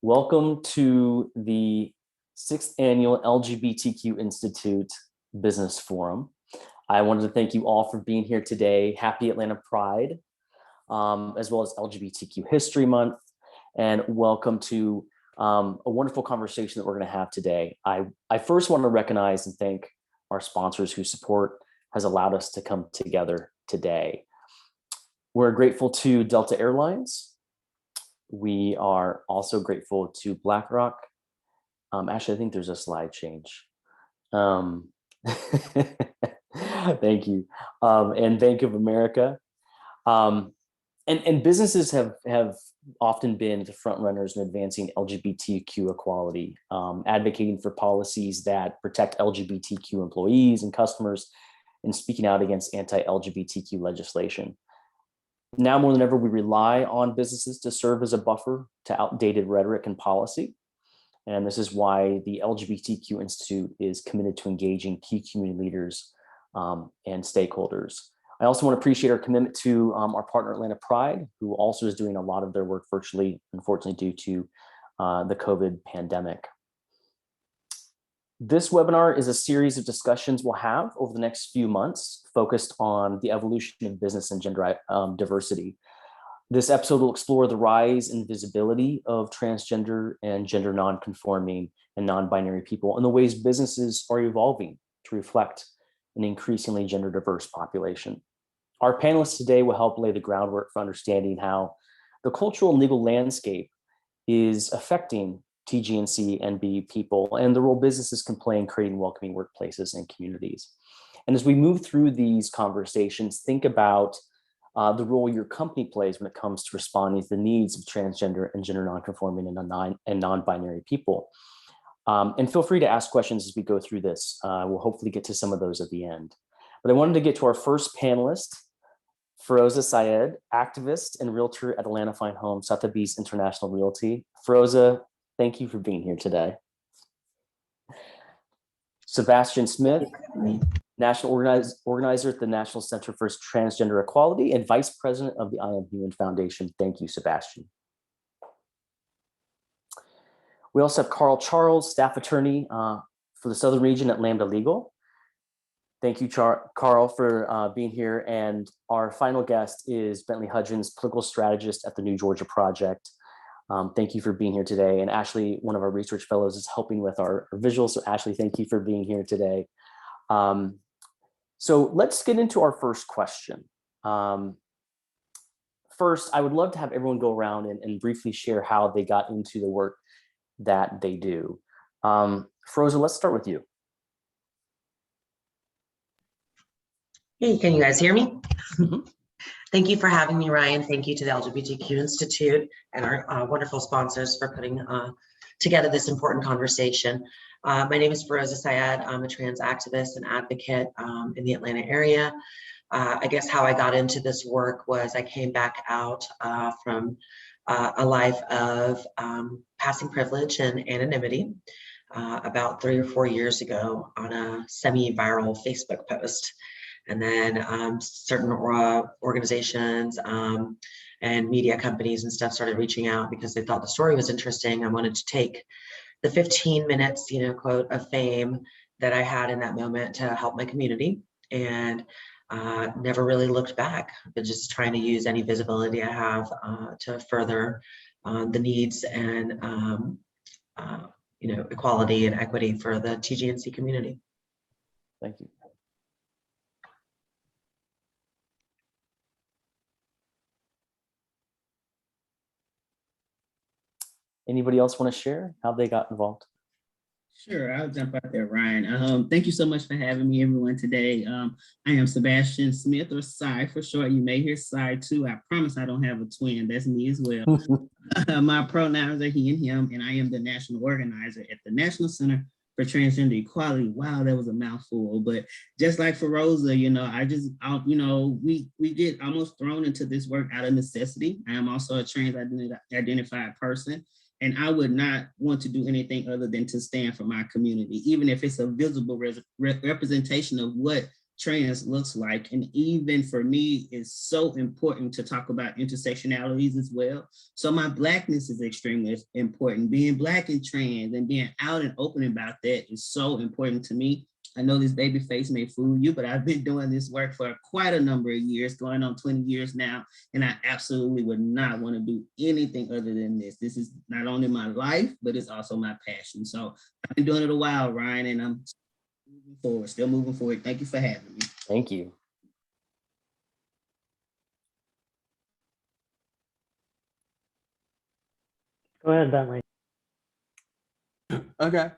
Welcome to the 6th Annual LGBTQ Institute Business Forum. I wanted to thank you all for being here today. Happy Atlanta Pride, as well as LGBTQ History Month, and welcome to a wonderful conversation that we're going to have today. I first want to recognize and thank our sponsors whose support has allowed us to come together today. We're grateful to Delta Airlines. We are also grateful to BlackRock. Actually, I think there's a slide change. Thank you. And Bank of America. And businesses have often been the front runners in advancing LGBTQ equality, advocating for policies that protect LGBTQ employees and customers, and speaking out against anti-LGBTQ legislation. Now more than ever, we rely on businesses to serve as a buffer to outdated rhetoric and policy. And this is why the LGBTQ Institute is committed to engaging key community leaders and stakeholders. I also want to appreciate our commitment to our partner Atlanta Pride, who also is doing a lot of their work virtually, unfortunately, due to the COVID pandemic. This webinar is a series of discussions we'll have over the next few months focused on the evolution of business and gender diversity. This episode will explore the rise and visibility of transgender and gender non-conforming and non-binary people and the ways businesses are evolving to reflect an increasingly gender diverse population. Our panelists today will help lay the groundwork for understanding how the cultural and legal landscape is affecting TGNC and B people and the role businesses can play in creating welcoming workplaces and communities. And as we move through these conversations, think about the role your company plays when it comes to responding to the needs of transgender and gender nonconforming and non-binary people. And feel free to ask questions as we go through this. We'll hopefully get to some of those at the end. But I wanted to get to our first panelist, Feroza Syed, activist and realtor at Atlanta Fine Homes, Sotheby's International Realty. Feroza, thank you for being here today. Sebastian Smith, national organizer at the National Center for Transgender Equality and vice president of the I Am Human Foundation. Thank you, Sebastian. We also have Carl Charles, staff attorney for the Southern Region at Lambda Legal. Thank you, Carl, for being here. And our final guest is Bentley Hudgens, political strategist at the New Georgia Project. Thank you for being here today. And Ashley, one of our research fellows, is helping with our visuals. So Ashley, thank you for being here today. So let's get into our first question. First, I would love to have everyone go around and briefly share how they got into the work that they do. Feroza, let's start with you. Hey, can you guys hear me? Thank you for having me, Ryan. Thank you to the LGBTQ Institute and our wonderful sponsors for putting together this important conversation. My name is Feroza Syed. I'm a trans activist and advocate in the Atlanta area. I guess how I got into this work was I came back out from a life of passing privilege and anonymity about 3 or 4 years ago on a semi-viral Facebook post. And then certain organizations and media companies and stuff started reaching out because they thought the story was interesting. I wanted to take the 15 minutes, quote, of fame that I had in that moment to help my community, and never really looked back, but just trying to use any visibility I have to further the needs and equality and equity for the TGNC community. Thank you. Anybody else want to share how they got involved? Sure, I'll jump out there, Ryan. Thank you so much for having me, everyone, today. I am Sebastian Smith, or Cy for short. You may hear Cy too. I promise I don't have a twin. That's me as well. My pronouns are he and him, and I am the national organizer at the National Center for Transgender Equality. Wow, that was a mouthful. But just like Feroza, we get almost thrown into this work out of necessity. I am also a trans identified person. And I would not want to do anything other than to stand for my community, even if it's a visible representation of what trans looks like. And even for me, it's so important to talk about intersectionalities as well. So my Blackness is extremely important. Being Black and trans and being out and open about that is so important to me. I know this baby face may fool you, but I've been doing this work for quite a number of years, going on 20 years now, and I absolutely would not want to do anything other than this. This is not only my life, but it's also my passion. So I've been doing it a while, Ryan, and I'm moving forward, still moving forward. Thank you for having me. Thank you. Go ahead, Bentley. Okay.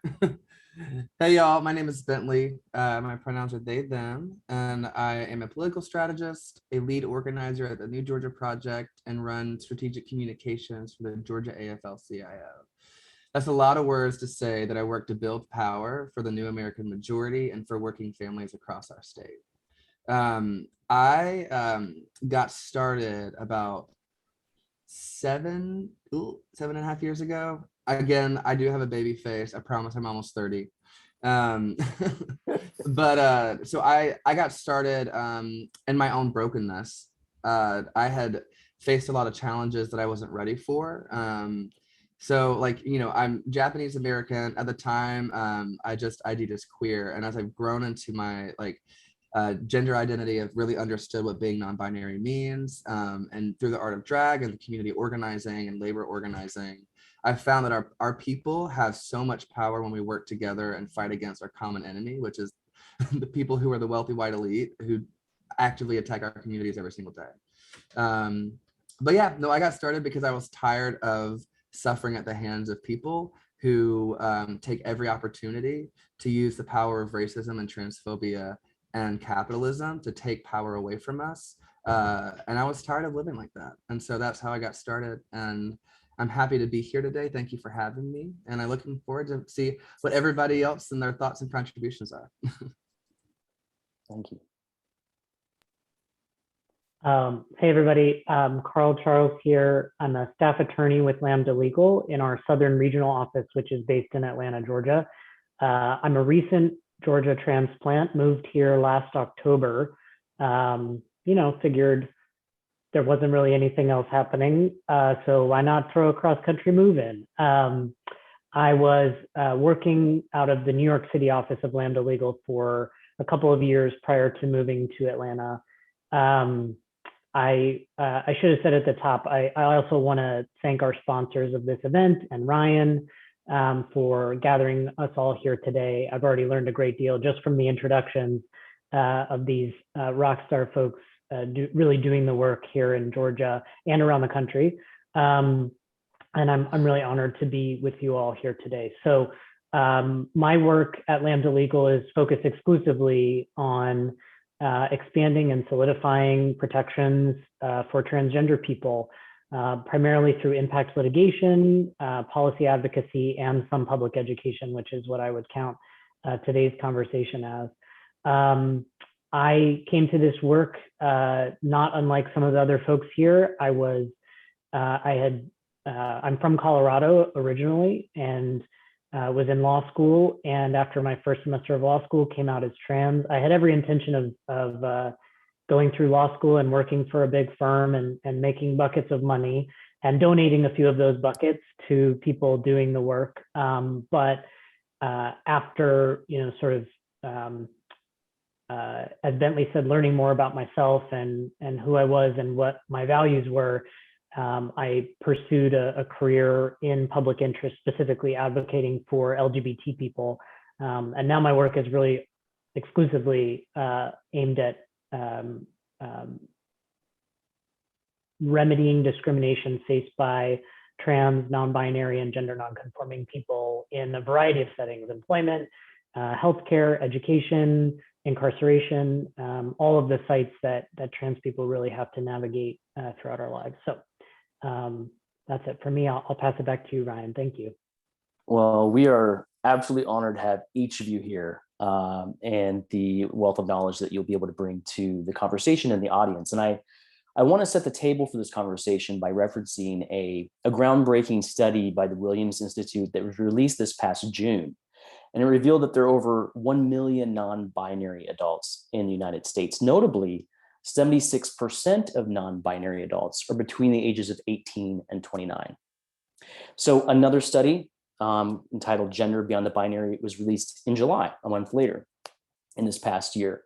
Hey y'all, my name is Bentley. My pronouns are they, them, and I am a political strategist, a lead organizer at the New Georgia Project, and run strategic communications for the Georgia AFL-CIO. That's a lot of words to say that I work to build power for the new American majority and for working families across our state. I got started about 7.5 years ago. Again, I do have a baby face. I promise I'm almost 30. But so I got started in my own brokenness. I had faced a lot of challenges that I wasn't ready for. So like, you know, I'm Japanese American. At the time, I just ID'd as queer. And as I've grown into my like gender identity, I've really understood what being non-binary means. And through the art of drag and the community organizing and labor organizing, I've found that our people have so much power when we work together and fight against our common enemy, which is the people who are the wealthy white elite who actively attack our communities every single day. But yeah, no, I got started because I was tired of suffering at the hands of people who take every opportunity to use the power of racism and transphobia and capitalism to take power away from us. And I was tired of living like that. And so that's how I got started. And I'm happy to be here today. Thank you for having me. And I'm looking forward to see what everybody else and their thoughts and contributions are. Thank you. Hey everybody, Carl Charles here. I'm a staff attorney with Lambda Legal in our Southern Regional Office, which is based in Atlanta, Georgia. I'm a recent Georgia transplant, moved here last October. You know, figured there wasn't really anything else happening, so why not throw a cross-country move in? I was working out of the New York City office of Lambda Legal for a couple of years prior to moving to Atlanta. I should have said at the top, I also want to thank our sponsors of this event and Ryan for gathering us all here today. I've already learned a great deal just from the introductions of these rock star folks really doing the work here in Georgia and around the country. And I'm really honored to be with you all here today. So my work at Lambda Legal is focused exclusively on expanding and solidifying protections for transgender people, primarily through impact litigation, policy advocacy, and some public education, which is what I would count today's conversation as. I came to this work not unlike some of the other folks here. I'm from Colorado originally and was in law school. And after my first semester of law school, came out as trans. I had every intention of going through law school and working for a big firm and making buckets of money and donating a few of those buckets to people doing the work. But after, you know, sort of, as Bentley said, learning more about myself and who I was and what my values were, I pursued a career in public interest, specifically advocating for LGBT people. And now my work is really exclusively aimed at remedying discrimination faced by trans, non-binary, and gender non-conforming people in a variety of settings: employment, healthcare, education, incarceration, all of the sites that trans people really have to navigate throughout our lives. So that's it for me. I'll pass it back to you, Ryan. Thank you. Well, we are absolutely honored to have each of you here and the wealth of knowledge that you'll be able to bring to the conversation and the audience. And I want to set the table for this conversation by referencing a groundbreaking study by the Williams Institute that was released this past June. And it revealed that there are over 1 million non-binary adults in the United States. Notably, 76% of non-binary adults are between the ages of 18 and 29. So another study entitled Gender Beyond the Binary was released in July, a month later in this past year.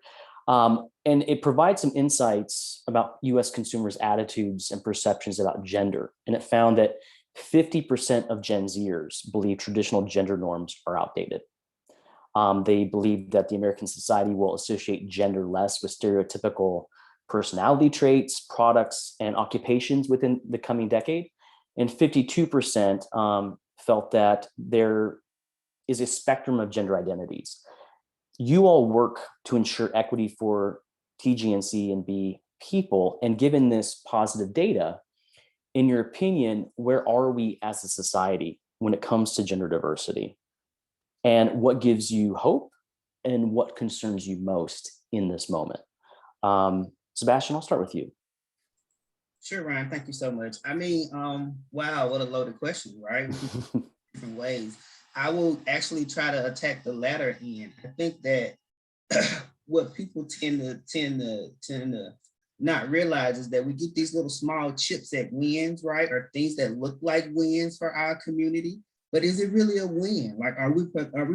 And it provides some insights about US consumers' attitudes and perceptions about gender. And it found that 50% of Gen Zers believe traditional gender norms are outdated. They believe that the American society will associate gender less with stereotypical personality traits, products, and occupations within the coming decade. And 52% felt that there is a spectrum of gender identities. You all work to ensure equity for TGNC and B people, and given this positive data, in your opinion, where are we as a society when it comes to gender diversity? And what gives you hope and what concerns you most in this moment? Sebastian, I'll start with you. Sure, Ryan, thank you so much. I mean, wow, what a loaded question, right? Different ways. I will actually try to attack the latter end. I think that what people tend to not realize is that we get these little small chips at wins, right? Or things that look like wins for our community. But is it really a win? Like, are we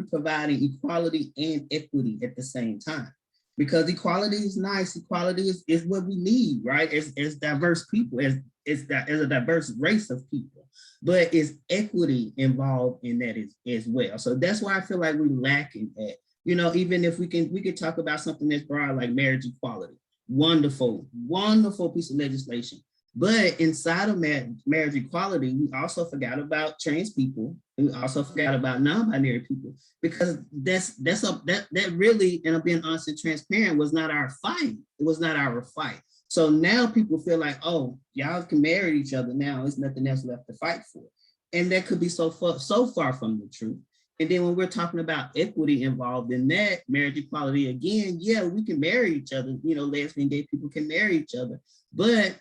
providing equality and equity at the same time? Because equality is nice. Equality is what we need, right? As diverse people, as a diverse race of people. But is equity involved in that as well? So that's why I feel like we're lacking at. You know, even if we could talk about something that's broad like marriage equality. Wonderful, wonderful piece of legislation. But inside of marriage equality, we also forgot about trans people, and we also forgot about non-binary people, because that really, and I'm being honest and transparent, was not our fight. It was not our fight. So now people feel like, oh, y'all can marry each other now. There's nothing else left to fight for, and that could be so far from the truth. And then when we're talking about equity involved in that, marriage equality, again, yeah, we can marry each other. You know, lesbian, gay people can marry each other, but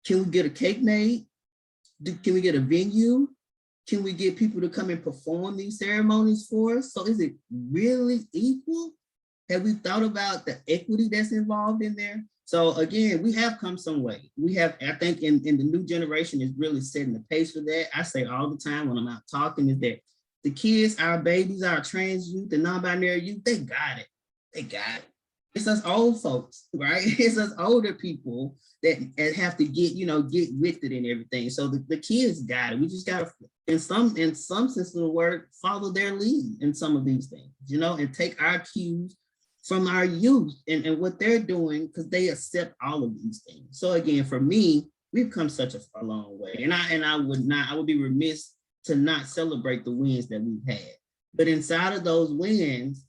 can we get a cake made? Can we get a venue? Can we get people to come and perform these ceremonies for us? So is it really equal? Have we thought about the equity that's involved in there? So again, we have come some way. We have, I think in the new generation is really setting the pace for that. I say all the time when I'm out talking is that the kids, our babies, our trans youth, the non-binary youth, they got it. They got it. It's us old folks, right? It's us older people that have to get with it and everything. So the kids got it. We just got to, in some sense of the word, follow their lead in some of these things, you know, and take our woes from our youth and what they're doing, because they accept all of these things. So again, for me, we've come such a long way. And I would be remiss to not celebrate the wins that we've had. But inside of those wins,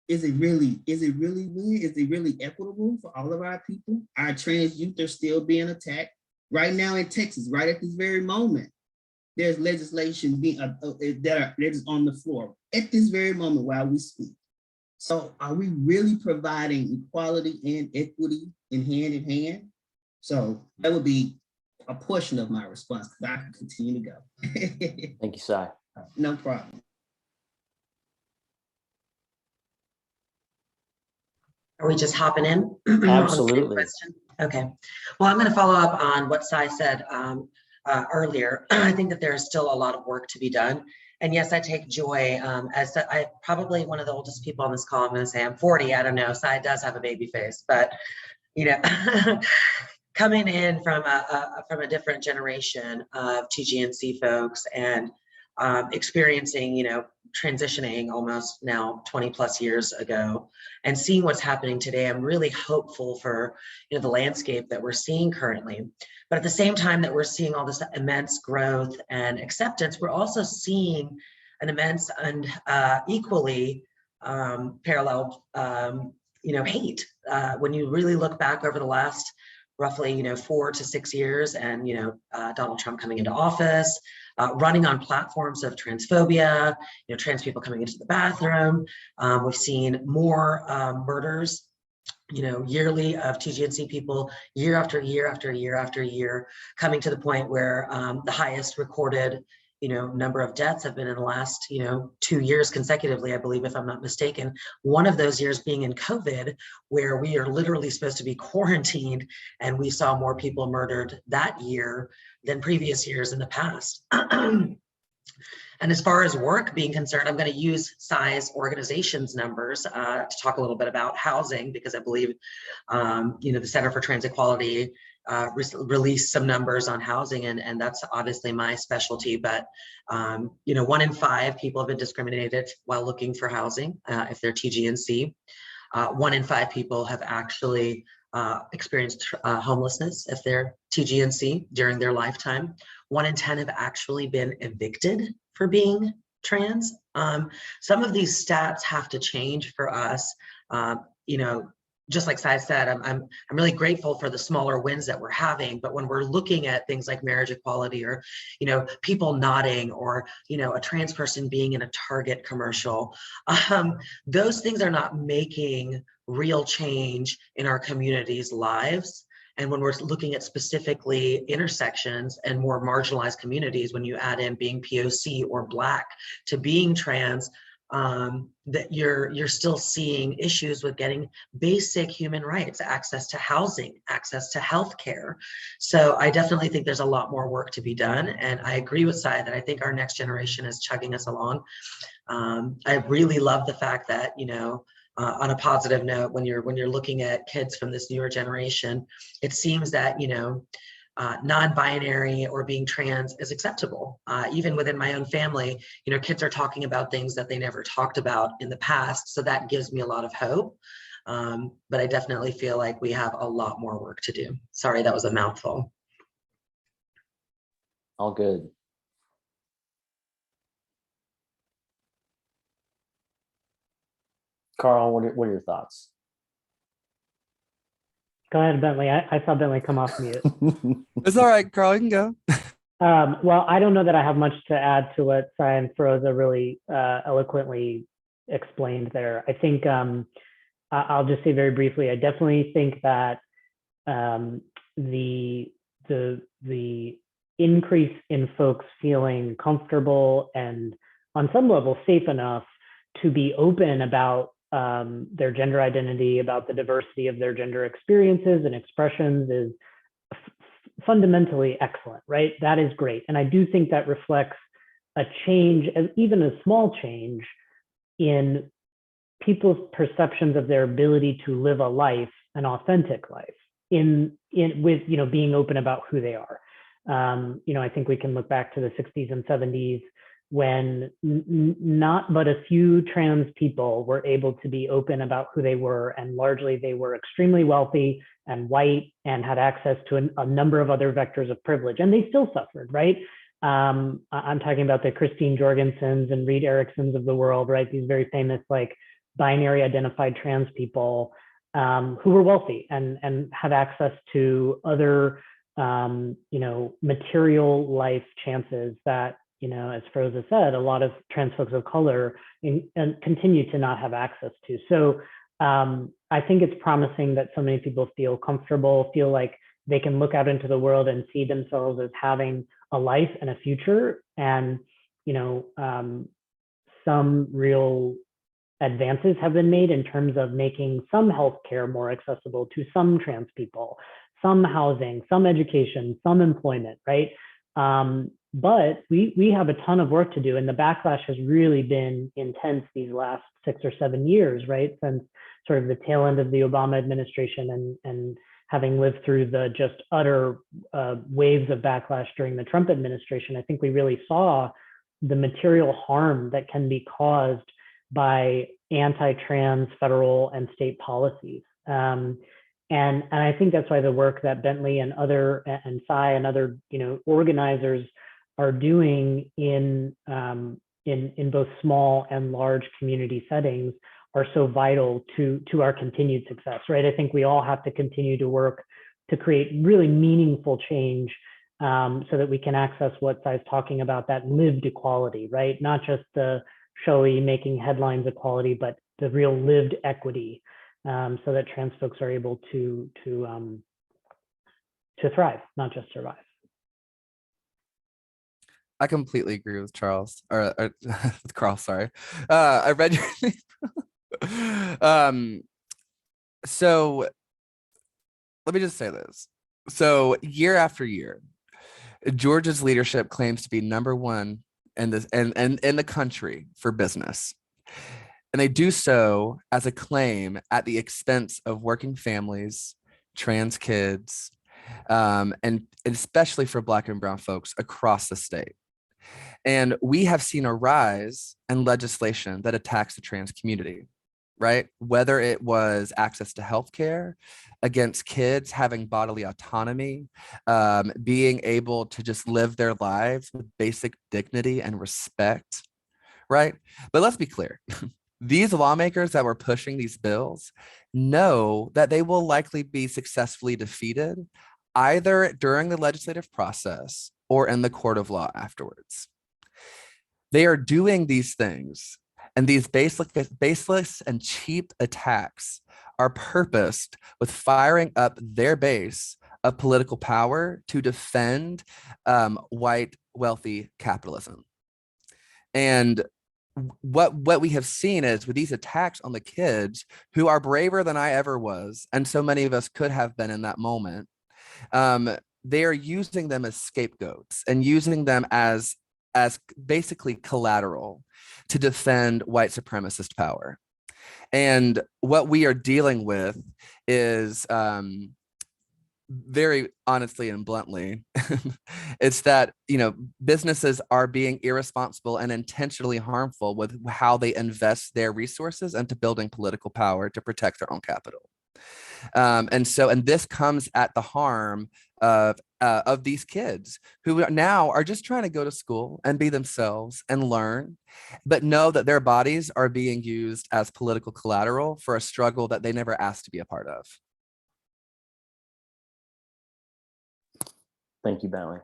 is it really win? Is it really equitable for all of our people? Our trans youth are still being attacked. Right now in Texas, right at this very moment, there's legislation being that is on the floor at this very moment while we speak. So are we really providing equality and equity in hand? So that would be a portion of my response, because I can continue to go. Thank you, Sai. No problem. Are we just hopping in? Absolutely. Okay. Well, I'm going to follow up on what Sai said earlier. I think that there is still a lot of work to be done. And yes, I take joy as I probably one of the oldest people on this call. I'm going to say I'm 40. I don't know. Sai does have a baby face, but you know, coming in from a different generation of TGNC folks and experiencing, you know, transitioning almost now 20 plus years ago and seeing what's happening today, I'm really hopeful for, you know, the landscape that we're seeing currently. But at the same time that we're seeing all this immense growth and acceptance, we're also seeing an immense and equally parallel, you know, hate. When you really look back over the last roughly, you know, 4 to 6 years, and you know, Donald Trump coming into office, running on platforms of transphobia, you know, trans people coming into the bathroom. We've seen more murders, you know, yearly of TGNC people, year after year after year after year, coming to the point where the highest recorded, number of deaths have been in the last, 2 years consecutively, I believe, if I'm not mistaken. One of those years being in COVID, where we are literally supposed to be quarantined, and we saw more people murdered that year than previous years in the past. And as far as work being concerned, I'm going to use size organizations numbers to talk a little bit about housing, because I believe, the Center for Trans Equality released some numbers on housing, and that's obviously my specialty. But 1 in 5 people have been discriminated while looking for housing if they're TGNC. 1 in 5 people have actually experienced homelessness if they're TGNC during their lifetime. 1 in 10 have actually been evicted for being trans. Some of these stats have to change for us. Just like Sai said, I'm really grateful for the smaller wins that we're having, but when we're looking at things like marriage equality, or people nodding, or a trans person being in a Target commercial, those things are not making real change in our communities' lives. And when we're looking at specifically intersections and more marginalized communities, when you add in being POC or Black to being trans, that you're still seeing issues with getting basic human rights, access to housing, access to healthcare. So I definitely think there's a lot more work to be done. And I agree with Sai that I think our next generation is chugging us along. I really love the fact that, on a positive note, when you're looking at kids from this newer generation, it seems that, non-binary or being trans is acceptable. Even within my own family, kids are talking about things that they never talked about in the past. So that gives me a lot of hope. But I definitely feel like we have a lot more work to do. Sorry, that was a mouthful. All good. Carl, what are your thoughts? Go ahead, Bentley. I saw Bentley come off mute. It's all right, Carl, you can go. Well, I don't know that I have much to add to what Sai and Feroza really eloquently explained there. I think I'll just say very briefly, I definitely think that the increase in folks feeling comfortable and on some level safe enough to be open about their gender identity, about the diversity of their gender experiences and expressions is fundamentally excellent, right? That is great. And I do think that reflects a change, even a small change, in people's perceptions of their ability to live a life, an authentic life, with being open about who they are. I think we can look back to the 60s and 70s when not but a few trans people were able to be open about who they were, and largely they were extremely wealthy and white and had access to a number of other vectors of privilege, and they still suffered, right? I'm talking about the Christine Jorgensens and Reed Ericksons of the world, right? These very famous binary identified trans people who were wealthy and had access to other material life chances that, as Feroza said, a lot of trans folks of color and continue to not have access to. So I think it's promising that so many people feel comfortable, feel like they can look out into the world and see themselves as having a life and a future. And, some real advances have been made in terms of making some healthcare more accessible to some trans people, some housing, some education, some employment, right? But we have a ton of work to do, and the backlash has really been intense these last 6 or 7 years, right? Since sort of the tail end of the Obama administration and having lived through the just utter waves of backlash during the Trump administration, I think we really saw the material harm that can be caused by anti-trans federal and state policies. And I think that's why the work that Bentley and Sai and other organizers are doing in both small and large community settings are so vital to our continued success, right? I think we all have to continue to work to create really meaningful change so that we can access what Sai's talking about, that lived equality, right? Not just the showy making headlines equality, but the real lived equity, so that trans folks are able to thrive, not just survive. I completely agree with Charles or with Carl. Sorry, I read your so let me just say this. So year after year, Georgia's leadership claims to be number one in this and in the country for business. And they do so as a claim at the expense of working families, trans kids, and especially for Black and Brown folks across the state. And we have seen a rise in legislation that attacks the trans community, right? Whether it was access to healthcare, against kids having bodily autonomy, being able to just live their lives with basic dignity and respect, right? But let's be clear. These lawmakers that were pushing these bills know that they will likely be successfully defeated either during the legislative process or in the court of law afterwards. They are doing these things, and these baseless and cheap attacks are purposed with firing up their base of political power to defend white, wealthy capitalism. And what we have seen is with these attacks on the kids who are braver than I ever was, and so many of us could have been in that moment, they are using them as scapegoats and using them as basically collateral to defend white supremacist power. And what we are dealing with is very honestly and bluntly, it's that, you know, businesses are being irresponsible and intentionally harmful with how they invest their resources into building political power to protect their own capital. And this comes at the harm of these kids who now are just trying to go to school and be themselves and learn, but know that their bodies are being used as political collateral for a struggle that they never asked to be a part of. Thank you, Bentley.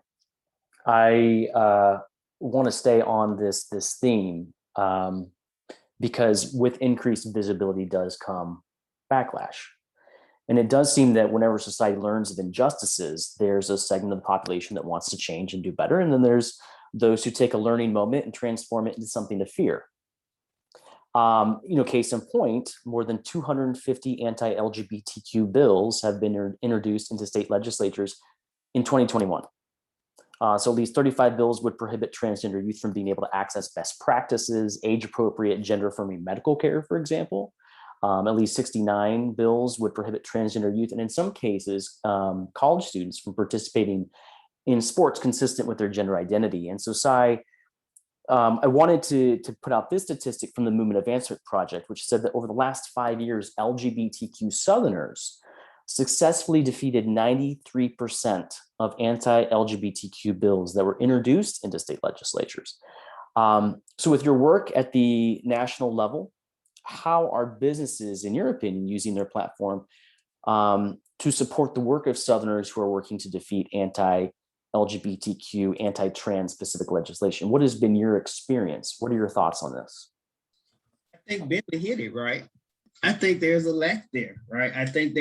I want to stay on this theme because with increased visibility does come backlash. And it does seem that whenever society learns of injustices, there's a segment of the population that wants to change and do better. And then there's those who take a learning moment and transform it into something to fear. Case in point, more than 250 anti-LGBTQ bills have been introduced into state legislatures in 2021. So at least 35 bills would prohibit transgender youth from being able to access best practices, age-appropriate, gender-affirming medical care, for example. At least 69 bills would prohibit transgender youth, and in some cases, college students from participating in sports consistent with their gender identity. And so, Sai, I wanted to put out this statistic from the Movement Advancement Project, which said that over the last 5 years, LGBTQ Southerners successfully defeated 93% of anti-LGBTQ bills that were introduced into state legislatures. So with your work at the national level, how are businesses, in your opinion, using their platform to support the work of Southerners who are working to defeat anti-LGBTQ, anti-trans specific legislation? What has been your experience? What are your thoughts on this? I think Bentley hit it, right? I think there's a lack there, right? I think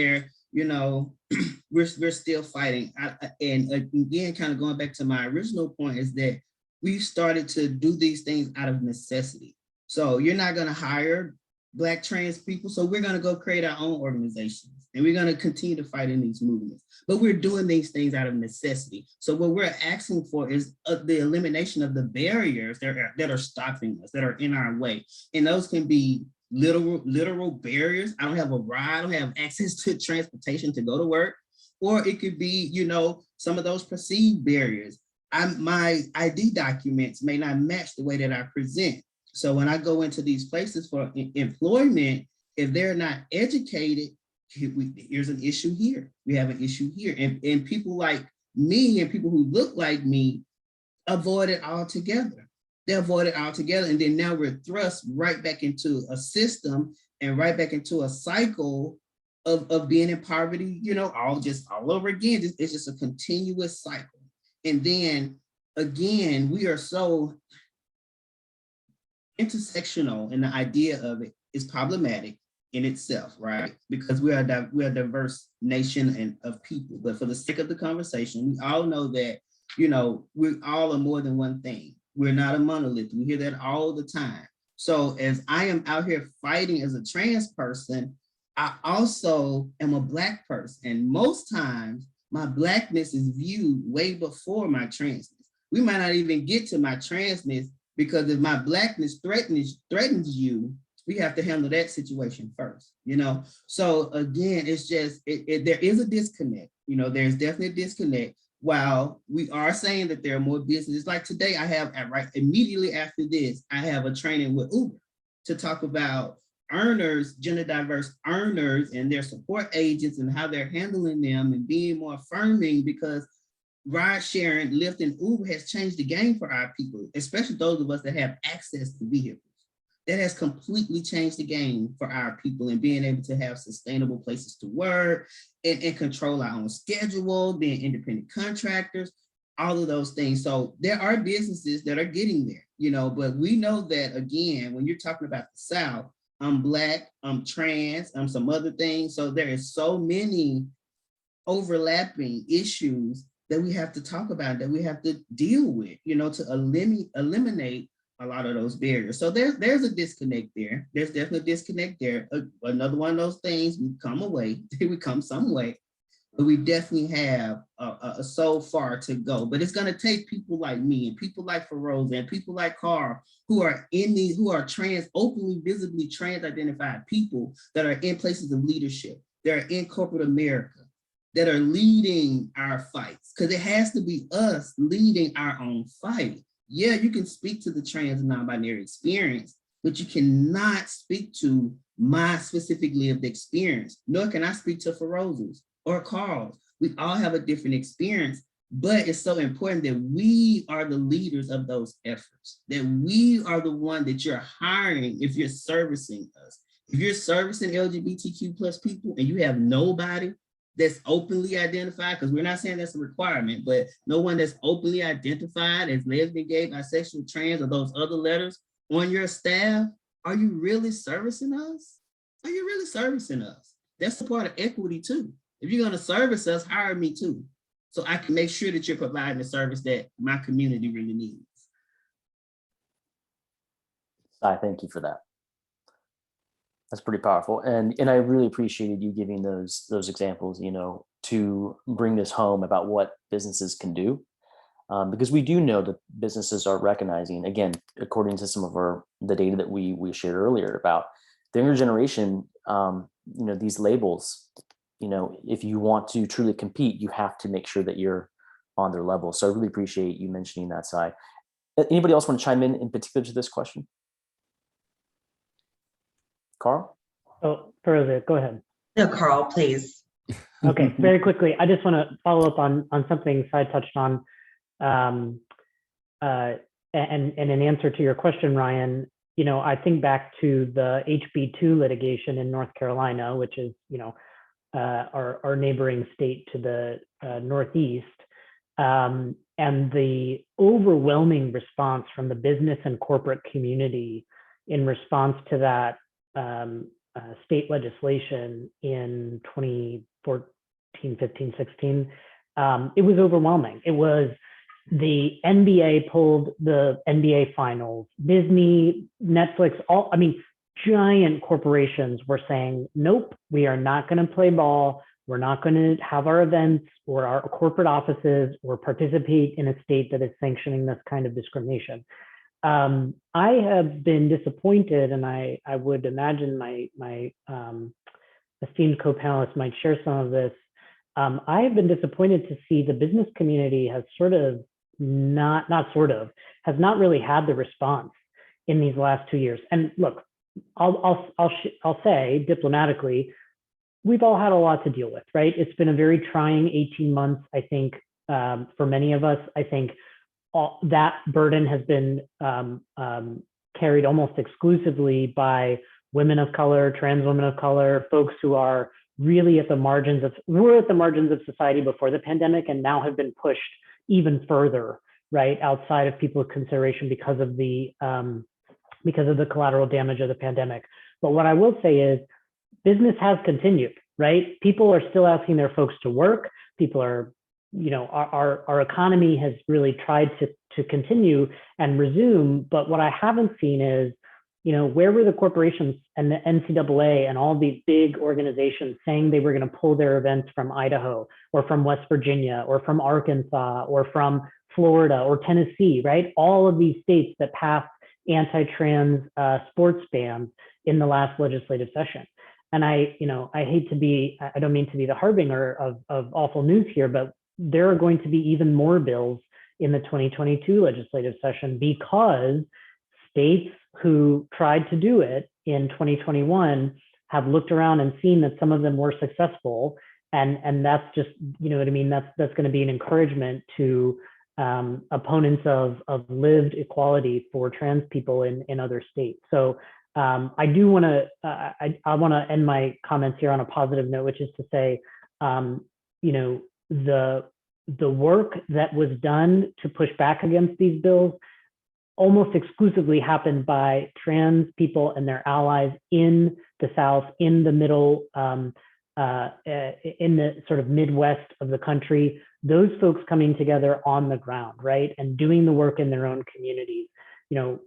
we're still fighting. And again, kind of going back to my original point is that we've started to do these things out of necessity. So you're not going to hire Black trans people, so we're going to go create our own organizations, and we're going to continue to fight in these movements. But we're doing these things out of necessity. So what we're asking for is the elimination of the barriers that are stopping us, that are in our way. And those can be literal barriers. I don't have a ride, I don't have access to transportation to go to work. Or it could be, some of those perceived barriers. My ID documents may not match the way that I present. So when I go into these places for employment, if they're not educated, here's an issue here. We have an issue here. And people like me and people who look like me avoid it altogether. They avoid it altogether. And then now we're thrust right back into a system and right back into a cycle of being in poverty, all over again. It's just a continuous cycle. And then again, we are so intersectional, and the idea of it is problematic in itself, right? Because we are a diverse nation and of people. But for the sake of the conversation, we all know that we all are more than one thing. We're not a monolith. We hear that all the time. So as I am out here fighting as a trans person, I also am a Black person. And most times my Blackness is viewed way before my transness. We might not even get to my transness because if my Blackness threatens you, we have to handle that situation first, So again, it's just, there is a disconnect, there's definitely a disconnect. While we are saying that there are more businesses, like today I have, right immediately after this, I have a training with Uber to talk about earners, gender diverse earners and their support agents and how they're handling them and being more affirming, because ride sharing, Lyft and Uber has changed the game for our people, especially those of us that have access to vehicles. That has completely changed the game for our people and being able to have sustainable places to work and control our own schedule, being independent contractors, all of those things. So there are businesses that are getting there, but we know that, again, when you're talking about the South, I'm Black, I'm trans, I'm some other things. So there is so many overlapping issues that we have to talk about, that we have to deal with, to eliminate a lot of those barriers. So there's a disconnect there. There's definitely a disconnect there. Another one of those things, we come some way, but we definitely have so far to go. But it's gonna take people like me and people like Feroz and people like Carl who are trans, openly, visibly trans identified people that are in places of leadership, that are in corporate America, that are leading our fights. Because it has to be us leading our own fight. Yeah, you can speak to the trans and non-binary experience, but you cannot speak to my specific lived experience, nor can I speak to Feroz's or Carl's. We all have a different experience, but it's so important that we are the leaders of those efforts, that we are the one that you're hiring if you're servicing us. If you're servicing LGBTQ plus people and you have nobody that's openly identified, because we're not saying that's a requirement, but no one that's openly identified as lesbian, gay, bisexual, trans, or those other letters on your staff, are you really servicing us? Are you really servicing us? That's a part of equity too. If you're gonna service us, hire me too, so I can make sure that you're providing the service that my community really needs. I thank you for that. That's pretty powerful. And I really appreciated you giving those examples, to bring this home about what businesses can do. Because we do know that businesses are recognizing, again, according to some of the data that we shared earlier about the younger generation, these labels, if you want to truly compete, you have to make sure that you're on their level. So I really appreciate you mentioning that side. Anybody else want to chime in particular to this question? Carl? Oh, Feroz, go ahead. No, Carl, please. Okay, very quickly, I just want to follow up on something Sai touched on, and in answer to your question, Ryan, I think back to the HB2 litigation in North Carolina, which is, our neighboring state to the Northeast, and the overwhelming response from the business and corporate community in response to that state legislation in 2014, 15, 16, it was overwhelming. It was the NBA pulled the NBA finals, Disney, Netflix, giant corporations were saying, nope, we are not going to play ball. We're not going to have our events or our corporate offices or participate in a state that is sanctioning this kind of discrimination. I have been disappointed, and I would imagine my esteemed co-panelists might share some of this. I have been disappointed to see the business community has has not really had the response in these last 2 years. And look, I'll say diplomatically, we've all had a lot to deal with, right? It's been a very trying 18 months, I think, for many of us. I think that burden has been carried almost exclusively by women of color, trans women of color, folks who are really were at the margins of society before the pandemic and now have been pushed even further, right, outside of people's consideration because of the collateral damage of the pandemic. But what I will say is business has continued, right? People are still asking their folks to work. People are our economy has really tried to continue and resume. But what I haven't seen is, where were the corporations and the NCAA and all these big organizations saying they were going to pull their events from Idaho or from West Virginia or from Arkansas or from Florida or Tennessee, right? All of these states that passed anti-trans sports bans in the last legislative session. And I don't mean to be the harbinger of awful news here, but there are going to be even more bills in the 2022 legislative session because states who tried to do it in 2021 have looked around and seen that some of them were successful. And that's just, that's going to be an encouragement to opponents of lived equality for trans people in other states. So I do want to, I want to end my comments here on a positive note, which is to say, the work that was done to push back against these bills almost exclusively happened by trans people and their allies in the South, in the middle, in the sort of Midwest of the country, those folks coming together on the ground, right? And doing the work in their own communities.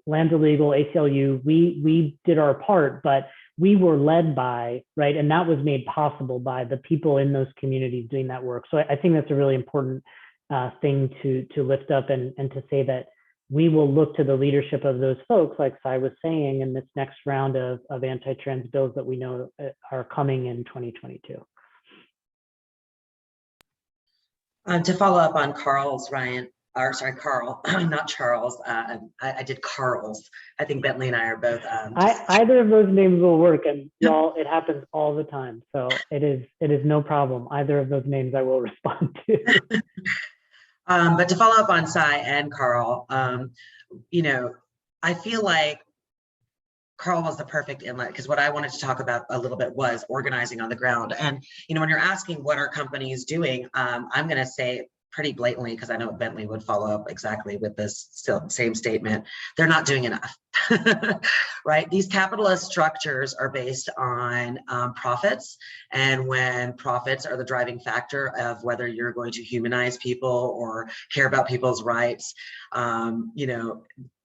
Lands Illegal, ACLU, we did our part, but we were led by, right? And that was made possible by the people in those communities doing that work. So I think that's a really important thing to lift up and to say that we will look to the leadership of those folks, like Sai was saying, in this next round of anti-trans bills that we know are coming in 2022. To follow up on Carl, not Charles. I did Carl's. I think Bentley and I are both. Either of those names will work, and y'all, it happens all the time. So it is no problem. Either of those names I will respond to. But to follow up on Sai and Carl, I feel like Carl was the perfect inlet, because what I wanted to talk about a little bit was organizing on the ground. And, when you're asking what are companies doing, I'm going to say pretty blatantly, because I know Bentley would follow up exactly with this same statement, they're not doing enough, right? These capitalist structures are based on profits. And when profits are the driving factor of whether you're going to humanize people or care about people's rights,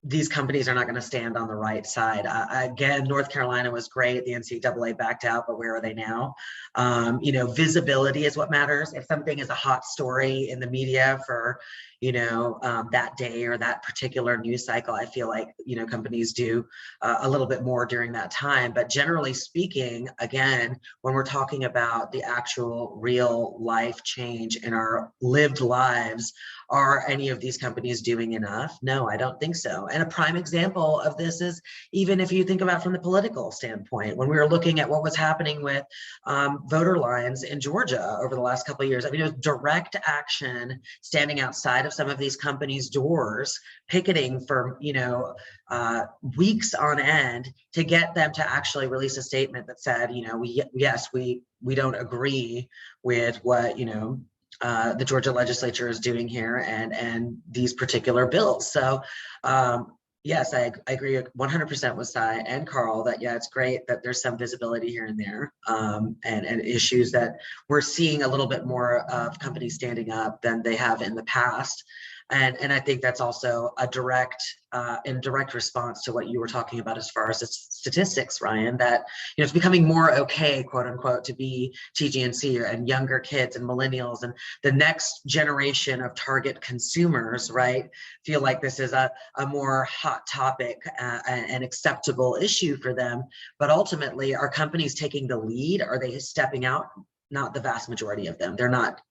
these companies are not going to stand on the right side. Again, North Carolina was great. The NCAA backed out, but where are they now? Visibility is what matters. If something is a hot story in the media for, that day or that particular news cycle, I feel like, companies do a little bit more during that time. But generally speaking, again, when we're talking about the actual real life change in our lived lives, are any of these companies doing enough? No, I don't think so. And a prime example of this is even if you think about from the political standpoint, when we were looking at what was happening with voter lines in Georgia over the last couple of years, I mean, it was direct action, standing outside of some of these companies' doors, picketing for, weeks on end to get them to actually release a statement that said, we don't agree with what, the Georgia legislature is doing here and these particular bills. So yes, I agree 100% with Sai and Carl that, it's great that there's some visibility here and there and issues that we're seeing a little bit more of companies standing up than they have in the past. And I think that's also a direct response to what you were talking about as far as the statistics, Ryan, that it's becoming more okay, quote unquote, to be TGNC and younger kids and millennials and the next generation of target consumers, right, feel like this is a more hot topic and acceptable issue for them. But ultimately, are companies taking the lead? Are they stepping out? Not the vast majority of them. They're not,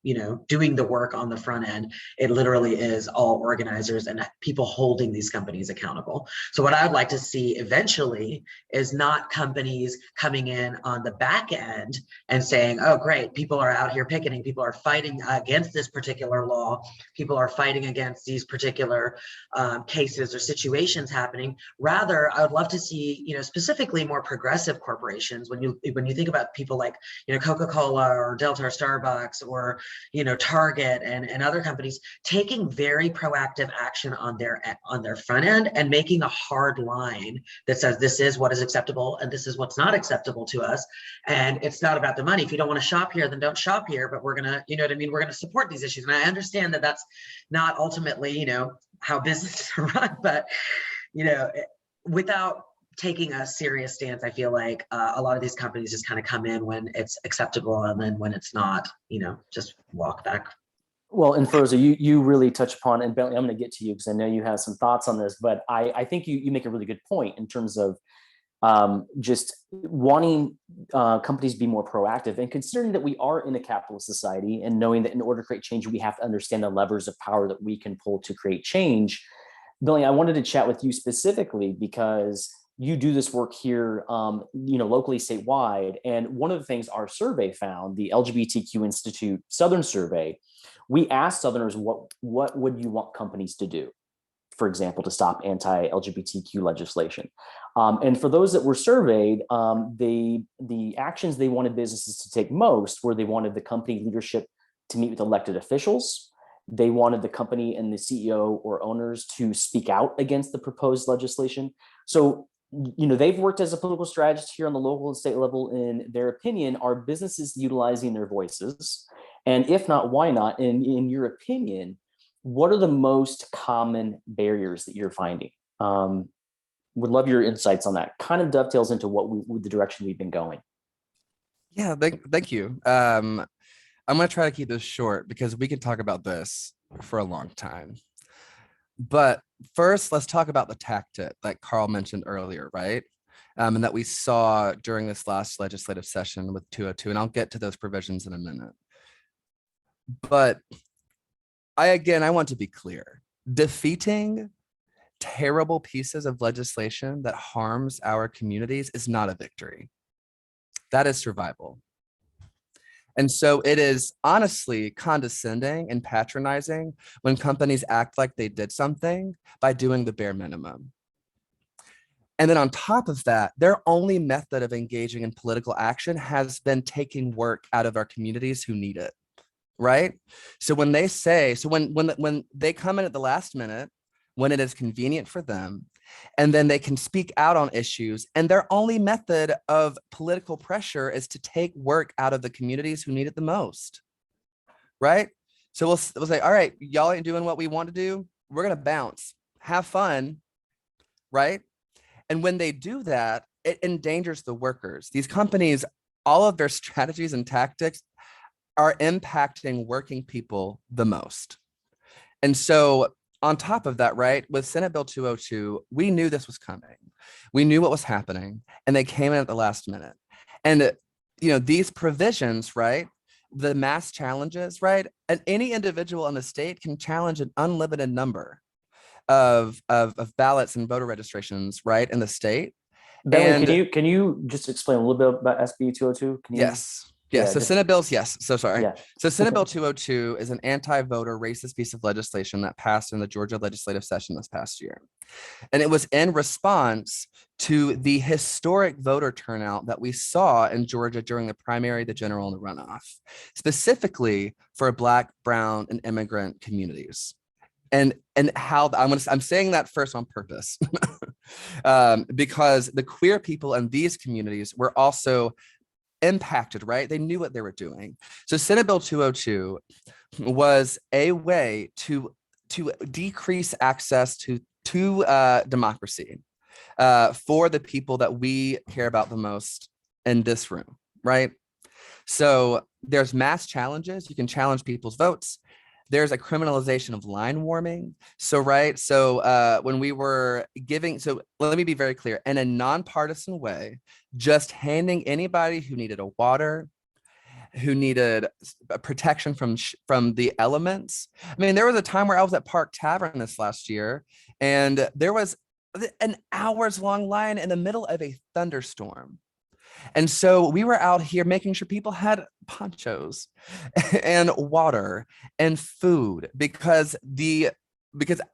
doing the work on the front end. It literally is all organizers and people holding these companies accountable. So what I would like to see eventually is not companies coming in on the back end and saying, oh, great, people are out here picketing, people are fighting against this particular law, people are fighting against these particular cases or situations happening. Rather, I would love to see, specifically more progressive corporations. When you think about people like, Coca-Cola Coca-Cola or Delta or Starbucks or, Target and other companies taking very proactive action on their front end and making a hard line that says this is what is acceptable and this is what's not acceptable to us. And it's not about the money. If you don't want to shop here, then don't shop here, but we're going to, you know what I mean? We're going to support these issues. And I understand that that's not ultimately, how businesses are run, but, without taking a serious stance, I feel like a lot of these companies just kind of come in when it's acceptable, and then when it's not, just walk back. Well, and Froza, you really touch upon, and Bentley, I'm going to get to you because I know you have some thoughts on this, but I think you make a really good point in terms of just wanting companies to be more proactive, and considering that we are in a capitalist society, and knowing that in order to create change, we have to understand the levers of power that we can pull to create change. Billy, I wanted to chat with you specifically because you do this work here, locally, statewide. And one of the things our survey found, the LGBTQ Institute Southern Survey, we asked Southerners, what would you want companies to do, for example, to stop anti-LGBTQ legislation? And for those that were surveyed, the actions they wanted businesses to take most were they wanted the company leadership to meet with elected officials. They wanted the company and the CEO or owners to speak out against the proposed legislation. So, they've worked as a political strategist here on the local and state level. In their opinion, are businesses utilizing their voices? And if not, why not? And in your opinion, what are the most common barriers that you're finding? Would love your insights on that. Kind of dovetails into the direction we've been going. Yeah, thank you. I'm going to try to keep this short because we can talk about this for a long time. But first, let's talk about the tactic that Carl mentioned earlier, right? And that we saw during this last legislative session with 202, and I'll get to those provisions in a minute. But I want to be clear. Defeating terrible pieces of legislation that harms our communities is not a victory. That is survival. And so it is honestly condescending and patronizing when companies act like they did something by doing the bare minimum. And then on top of that, their only method of engaging in political action has been taking work out of our communities who need it, right? So when they say, when they come in at the last minute, when it is convenient for them, and then they can speak out on issues, and their only method of political pressure is to take work out of the communities who need it the most, right? So we'll say, all right, y'all ain't doing what we want to do. We're going to bounce, have fun, right? And when they do that, it endangers the workers. These companies, all of their strategies and tactics are impacting working people the most. And so on top of that, right, with Senate Bill 202, we knew this was coming. We knew what was happening, and they came in at the last minute. And, these provisions, right, the mass challenges, right, and any individual in the state can challenge an unlimited number of ballots and voter registrations, right, in the state. Bentley, can you just explain a little bit about SB 202? Yes. Yes. So Senate bills. Yes. So sorry. Yeah. So Senate Bill 202 is an anti-voter racist piece of legislation that passed in the Georgia legislative session this past year. And it was in response to the historic voter turnout that we saw in Georgia during the primary, the general, and the runoff, specifically for Black, Brown, and immigrant communities. And how I'm saying that first on purpose, because the queer people in these communities were also impacted, right? They knew what they were doing. So Senate Bill 202 was a way to decrease access to democracy for the people that we care about the most in this room, right? So there's mass challenges. You can challenge people's votes. There's a criminalization of line warming. So, right. So when we were giving, so let me be very clear, in a nonpartisan way, just handing anybody who needed a water, who needed a protection from the elements. I mean, there was a time where I was at Park Tavern this last year, and there was an hours long line in the middle of a thunderstorm. And so we were out here making sure people had ponchos and water and food because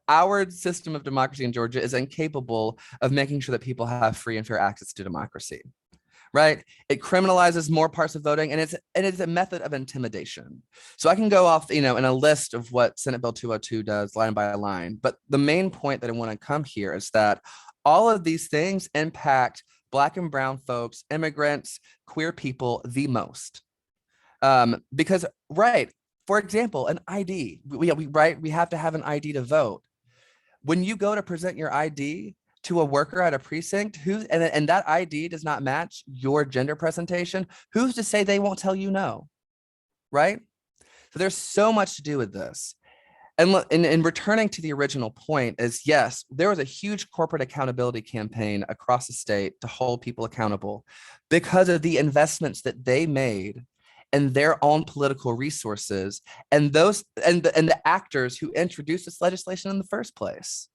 our system of democracy in Georgia is incapable of making sure that people have free and fair access to democracy, right? It criminalizes more parts of voting, and it's a method of intimidation. So I can go off, in a list of what Senate Bill 202 does line by line. But the main point that I want to come here is that all of these things impact Black and brown folks, immigrants, queer people the most. Because, right, for example, an ID, we have to have an ID to vote. When you go to present your ID to a worker at a precinct, and that ID does not match your gender presentation, who's to say they won't tell you no, right? So there's so much to do with this. And in returning to the original point is, yes, there was a huge corporate accountability campaign across the state to hold people accountable because of the investments that they made and their own political resources and the actors who introduced this legislation in the first place.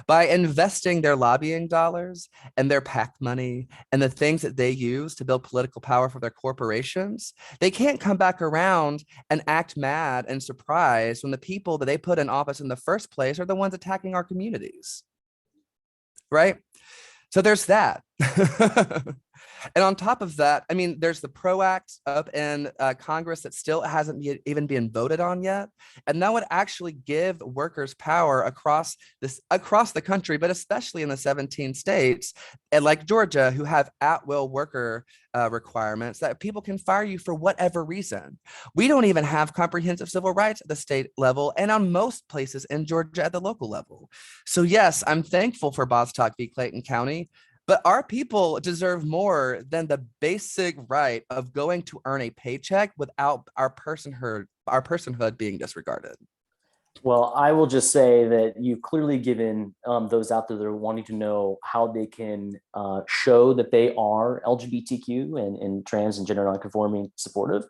By investing their lobbying dollars and their PAC money and the things that they use to build political power for their corporations, they can't come back around and act mad and surprised when the people that they put in office in the first place are the ones attacking our communities, right? So there's that. And on top of that, I mean, there's the PRO Act up in Congress that still hasn't even been voted on yet. And that would actually give workers power across the country, but especially in the 17 states, and like Georgia, who have at-will worker requirements that people can fire you for whatever reason. We don't even have comprehensive civil rights at the state level and on most places in Georgia at the local level. So yes, I'm thankful for Bostock v. Clayton County, but our people deserve more than the basic right of going to earn a paycheck without our personhood being disregarded. Well, I will just say that you've clearly given those out there that are wanting to know how they can show that they are LGBTQ and trans and gender nonconforming supportive,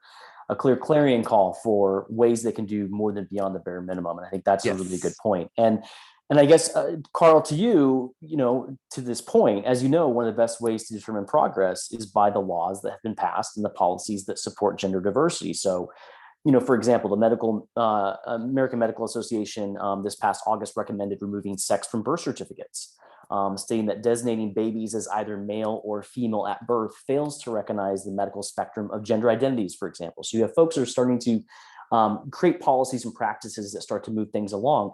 a clear clarion call for ways they can do more than beyond the bare minimum. And I think that's a really good point. And I guess, Carl, to you, to this point, as you know, one of the best ways to determine progress is by the laws that have been passed and the policies that support gender diversity. So, for example, the American Medical Association this past August recommended removing sex from birth certificates, stating that designating babies as either male or female at birth fails to recognize the medical spectrum of gender identities, for example. So you have folks who are starting to create policies and practices that start to move things along.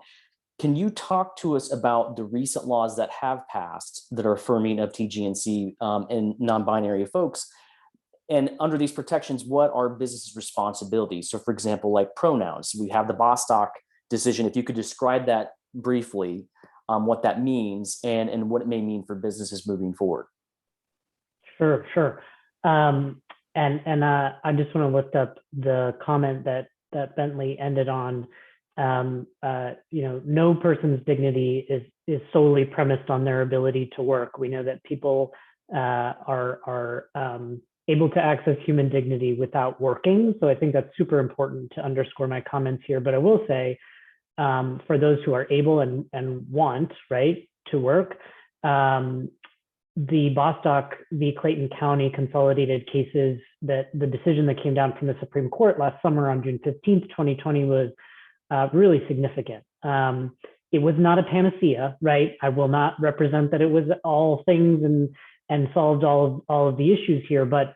Can you talk to us about the recent laws that have passed that are affirming of TGNC and non-binary folks? And under these protections, what are businesses' responsibilities? So for example, like pronouns, we have the Bostock decision. If you could describe that briefly, what that means and what it may mean for businesses moving forward. Sure. And I just want to lift up the comment that Bentley ended on. No person's dignity is solely premised on their ability to work. We know that people are able to access human dignity without working. So I think that's super important to underscore my comments here. But I will say, for those who are able and want, right, to work, the Bostock v. Clayton County consolidated cases, that the decision that came down from the Supreme Court last summer on June 15th, 2020 was really significant. It was not a panacea, right? I will not represent that it was all things and solved all of the issues here, but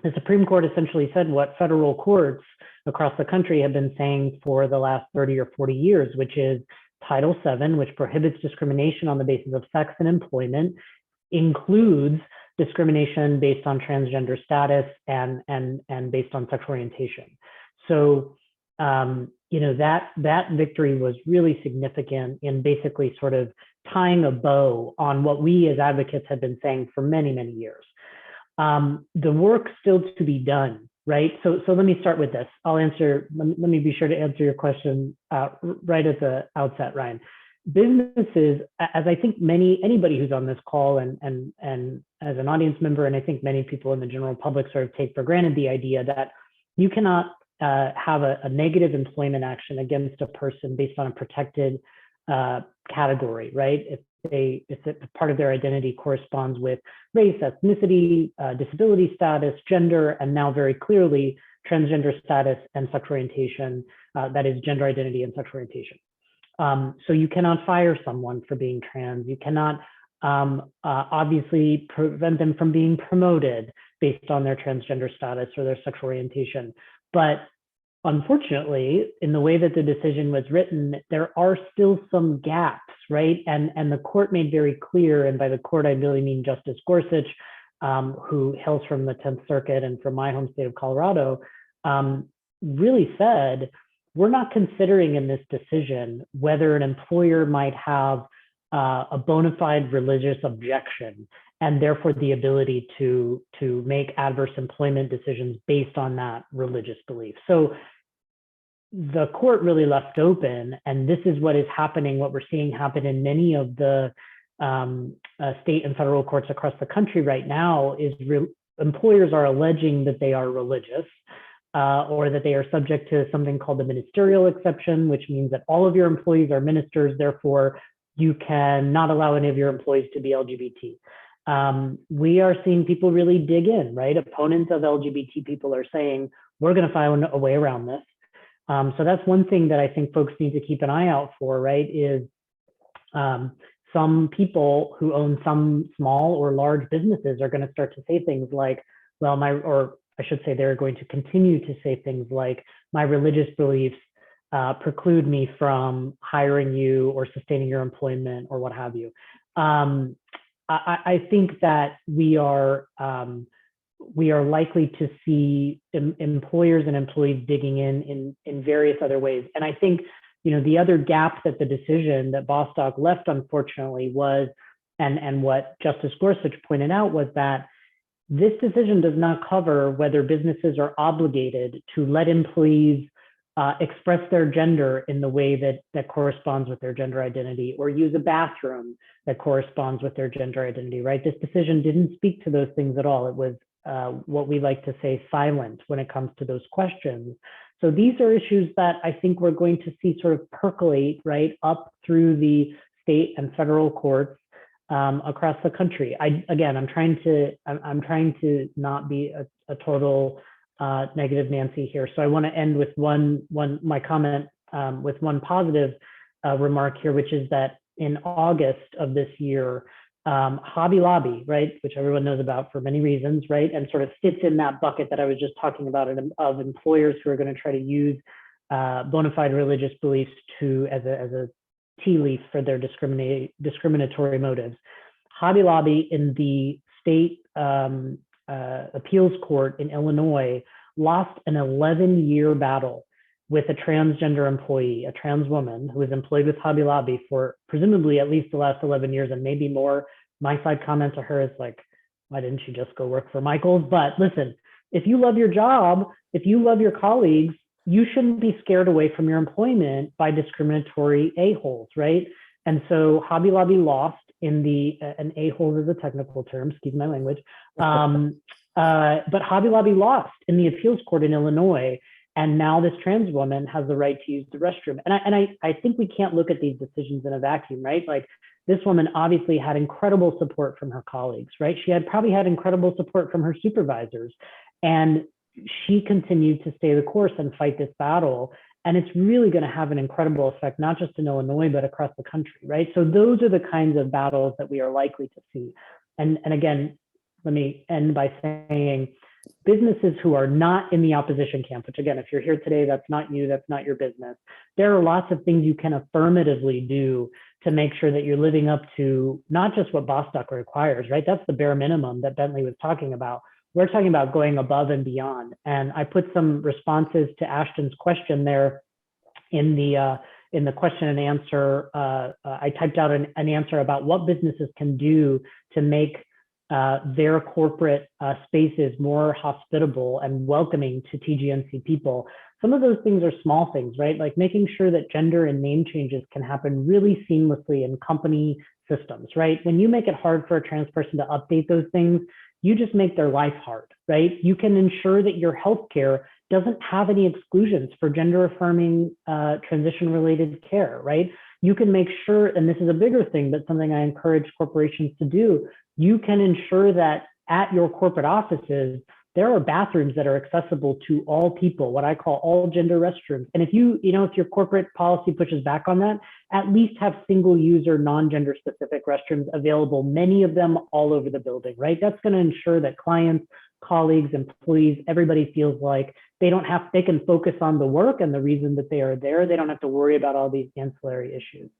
the Supreme Court essentially said what federal courts across the country have been saying for the last 30 or 40 years, which is Title VII, which prohibits discrimination on the basis of sex and employment, includes discrimination based on transgender status and based on sexual orientation. So that victory was really significant in basically sort of tying a bow on what we as advocates had been saying for many, many years. The work still to be done, right? So let me start with this. Let me be sure to answer your question right at the outset, Ryan. Businesses, as I think anybody who's on this call and as an audience member, and I think many people in the general public sort of take for granted the idea that you cannot have a negative employment action against a person based on a protected category, right? If part of their identity corresponds with race, ethnicity, disability status, gender, and now very clearly transgender status and sexual orientation, that is gender identity and sexual orientation. So you cannot fire someone for being trans. You cannot obviously prevent them from being promoted. based on their transgender status or their sexual orientation. But unfortunately, in the way that the decision was written, there are still some gaps, right? And the court made very clear, and by the court, I really mean Justice Gorsuch, who hails from the 10th Circuit and from my home state of Colorado, really said, we're not considering in this decision whether an employer might have a bona fide religious objection and therefore the ability to make adverse employment decisions based on that religious belief. So the court really left open, and this is what is happening, what we're seeing happen in many of the state and federal courts across the country right now, is employers are alleging that they are religious, or that they are subject to something called the ministerial exception, which means that all of your employees are ministers, therefore you can not allow any of your employees to be LGBT. We are seeing people really dig in, right? Opponents of LGBT people are saying, we're going to find a way around this. So that's one thing that I think folks need to keep an eye out for, right? Is some people who own some small or large businesses are going to start to say things like, well, or I should say they're going to continue to say things like, my religious beliefs preclude me from hiring you or sustaining your employment or what have you. I think that we are likely to see employers and employees digging in various other ways. And I think, the other gap that the decision that Bostock left, unfortunately, was, and what Justice Gorsuch pointed out, was that this decision does not cover whether businesses are obligated to let employees express their gender in the way that corresponds with their gender identity, or use a bathroom that corresponds with their gender identity, right? This decision didn't speak to those things at all. It was what we like to say silent when it comes to those questions. So these are issues that I think we're going to see sort of percolate, right, up through the state and federal courts across the country. I'm trying to not be a total negative Nancy here. So I want to end with my comment with one positive remark here, which is that in August of this year, Hobby Lobby, right, which everyone knows about for many reasons, right, and sort of fits in that bucket that I was just talking about of employers who are going to try to use bona fide religious beliefs as a tea leaf for their discriminatory motives. Hobby Lobby in the state appeals court in Illinois lost an 11-year battle with a transgender employee, a trans woman who was employed with Hobby Lobby for presumably at least the last 11 years and maybe more. My side comment to her is like, why didn't she just go work for Michael's? But listen, if you love your job, if you love your colleagues, you shouldn't be scared away from your employment by discriminatory a-holes, right? And so Hobby Lobby lost in an a-hole is a technical term, excuse my language. But Hobby Lobby lost in the appeals court in Illinois. And now this trans woman has the right to use the restroom. And I think we can't look at these decisions in a vacuum, right? Like, this woman obviously had incredible support from her colleagues, right? She had probably had incredible support from her supervisors. And she continued to stay the course and fight this battle. And it's really going to have an incredible effect, not just in Illinois, but across the country, right? So those are the kinds of battles that we are likely to see. And again, let me end by saying, businesses who are not in the opposition camp, which again, if you're here today, that's not you, that's not your business. There are lots of things you can affirmatively do to make sure that you're living up to not just what Bostock requires, right? That's the bare minimum that Bentley was talking about. We're talking about going above and beyond. And I put some responses to Ashton's question there in the question and answer. I typed out an answer about what businesses can do to make their corporate spaces more hospitable and welcoming to TGNC people. Some of those things are small things, right? Like making sure that gender and name changes can happen really seamlessly in company systems, right? When you make it hard for a trans person to update those things, you just make their life hard, right? You can ensure that your healthcare doesn't have any exclusions for gender affirming transition related care, right? You can make sure, and this is a bigger thing, but something I encourage corporations to do, you can ensure that at your corporate offices, there are bathrooms that are accessible to all people, what I call all gender restrooms. And if if your corporate policy pushes back on that, at least have single user, non-gender specific restrooms available, many of them all over the building, right? That's going to ensure that clients colleagues, employees, everybody feels like they can focus on the work and the reason that they are there. They don't have to worry about all these ancillary issues.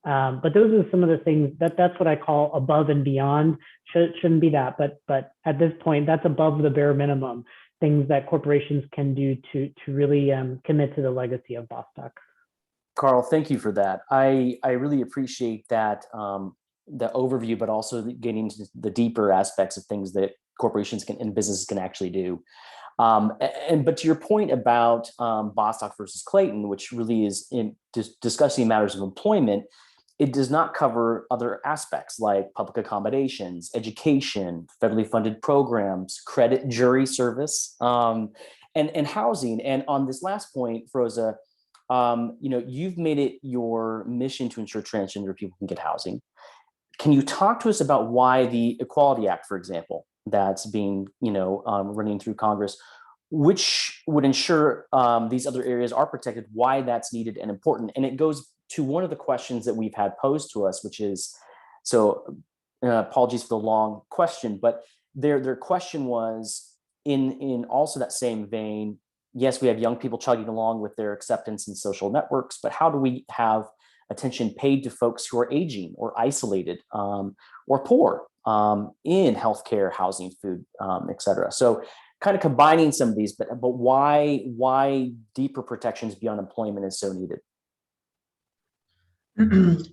But those are some of the things that's what I call above and beyond. Shouldn't be that, but at this point, that's above the bare minimum, things that corporations can do to really commit to the legacy of Bostock. Carl, thank you for that. I really appreciate that, the overview, but also getting into the deeper aspects of things that corporations can and businesses can actually do. But to your point about Bostock versus Clayton, which really is in discussing matters of employment, it does not cover other aspects like public accommodations, education, federally funded programs, credit jury service, and housing. And on this last point, Froza, you've made it your mission to ensure transgender people can get housing. Can you talk to us about why the Equality Act, for example, that's being, running through Congress, which would ensure these other areas are protected, why that's needed and important? And it goes to one of the questions that we've had posed to us, which is, apologies for the long question, but their question was in also that same vein. Yes, we have young people chugging along with their acceptance in social networks, but how do we have attention paid to folks who are aging or isolated or poor in healthcare, housing, food, et cetera? So kind of combining some of these, but why deeper protections beyond employment is so needed?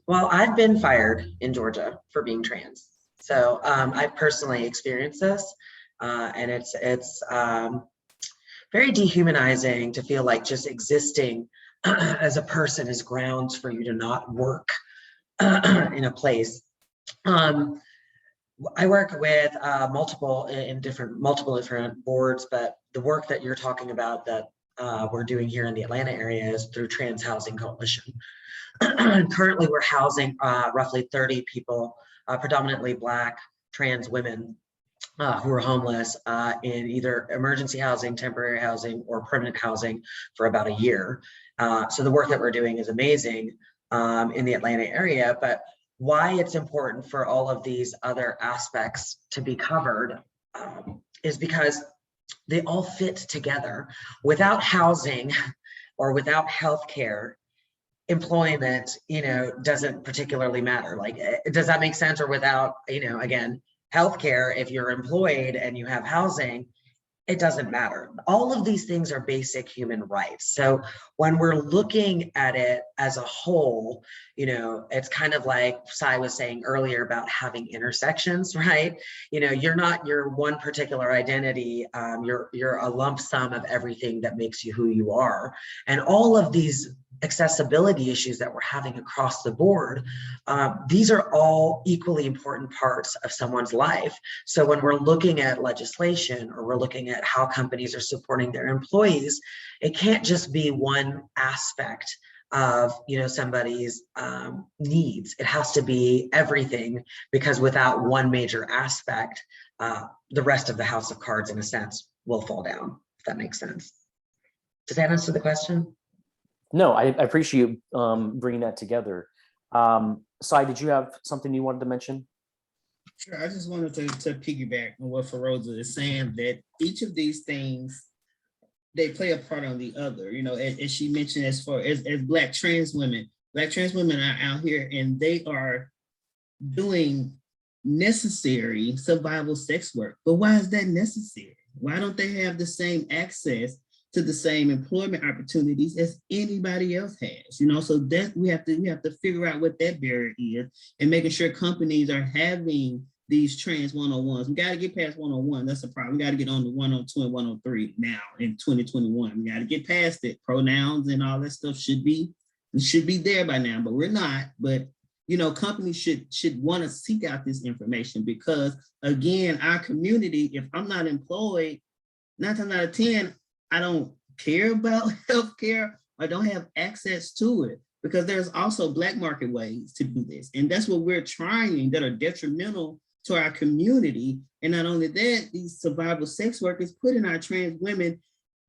Well, I've been fired in Georgia for being trans. So I've personally experienced this, and it's very dehumanizing to feel like just existing as a person is grounds for you to not work in a place. I work with multiple different boards, but the work that you're talking about that we're doing here in the Atlanta area is through Trans Housing Coalition. Currently, we're housing roughly 30 people, predominantly Black trans women who are homeless in either emergency housing, temporary housing, or permanent housing for about a year. So the work that we're doing is amazing in the Atlanta area, but why it's important for all of these other aspects to be covered is because they all fit together. Without housing or without healthcare, employment, doesn't particularly matter. Like, does that make sense? Or without, again, healthcare, if you're employed and you have housing, it doesn't matter. All of these things are basic human rights. So when we're looking at it as a whole, it's kind of like Sai was saying earlier about having intersections, right? You're not your one particular identity. You're a lump sum of everything that makes you who you are. And all of these accessibility issues that we're having across the board, these are all equally important parts of someone's life. So when we're looking at legislation or we're looking at how companies are supporting their employees, it can't just be one aspect of somebody's needs. It has to be everything, because without one major aspect, the rest of the house of cards, in a sense, will fall down, if that makes sense. Does that answer the question? No, I appreciate you bringing that together. Sai, did you have something you wanted to mention? Sure. I just wanted to piggyback on what Feroza is saying, that each of these things, they play a part on the other. As she mentioned, as far as Black trans women are out here and they are doing necessary survival sex work. But why is that necessary? Why don't they have the same access to the same employment opportunities as anybody else has? So that we have to figure out what that barrier is, and making sure companies are having these trans 101s. We got to get past 101. That's a problem. We got to get on the 102 and 103 now in 2021. We got to get past it. Pronouns and all that stuff should be there by now, but we're not. But companies should want to seek out this information, because again, our community, if I'm not employed, 9 times out of 10, I don't care about healthcare. I don't have access to it, because there's also Black market ways to do this. And that's what we're trying, that are detrimental to our community. And not only that, these survival sex workers putting our trans women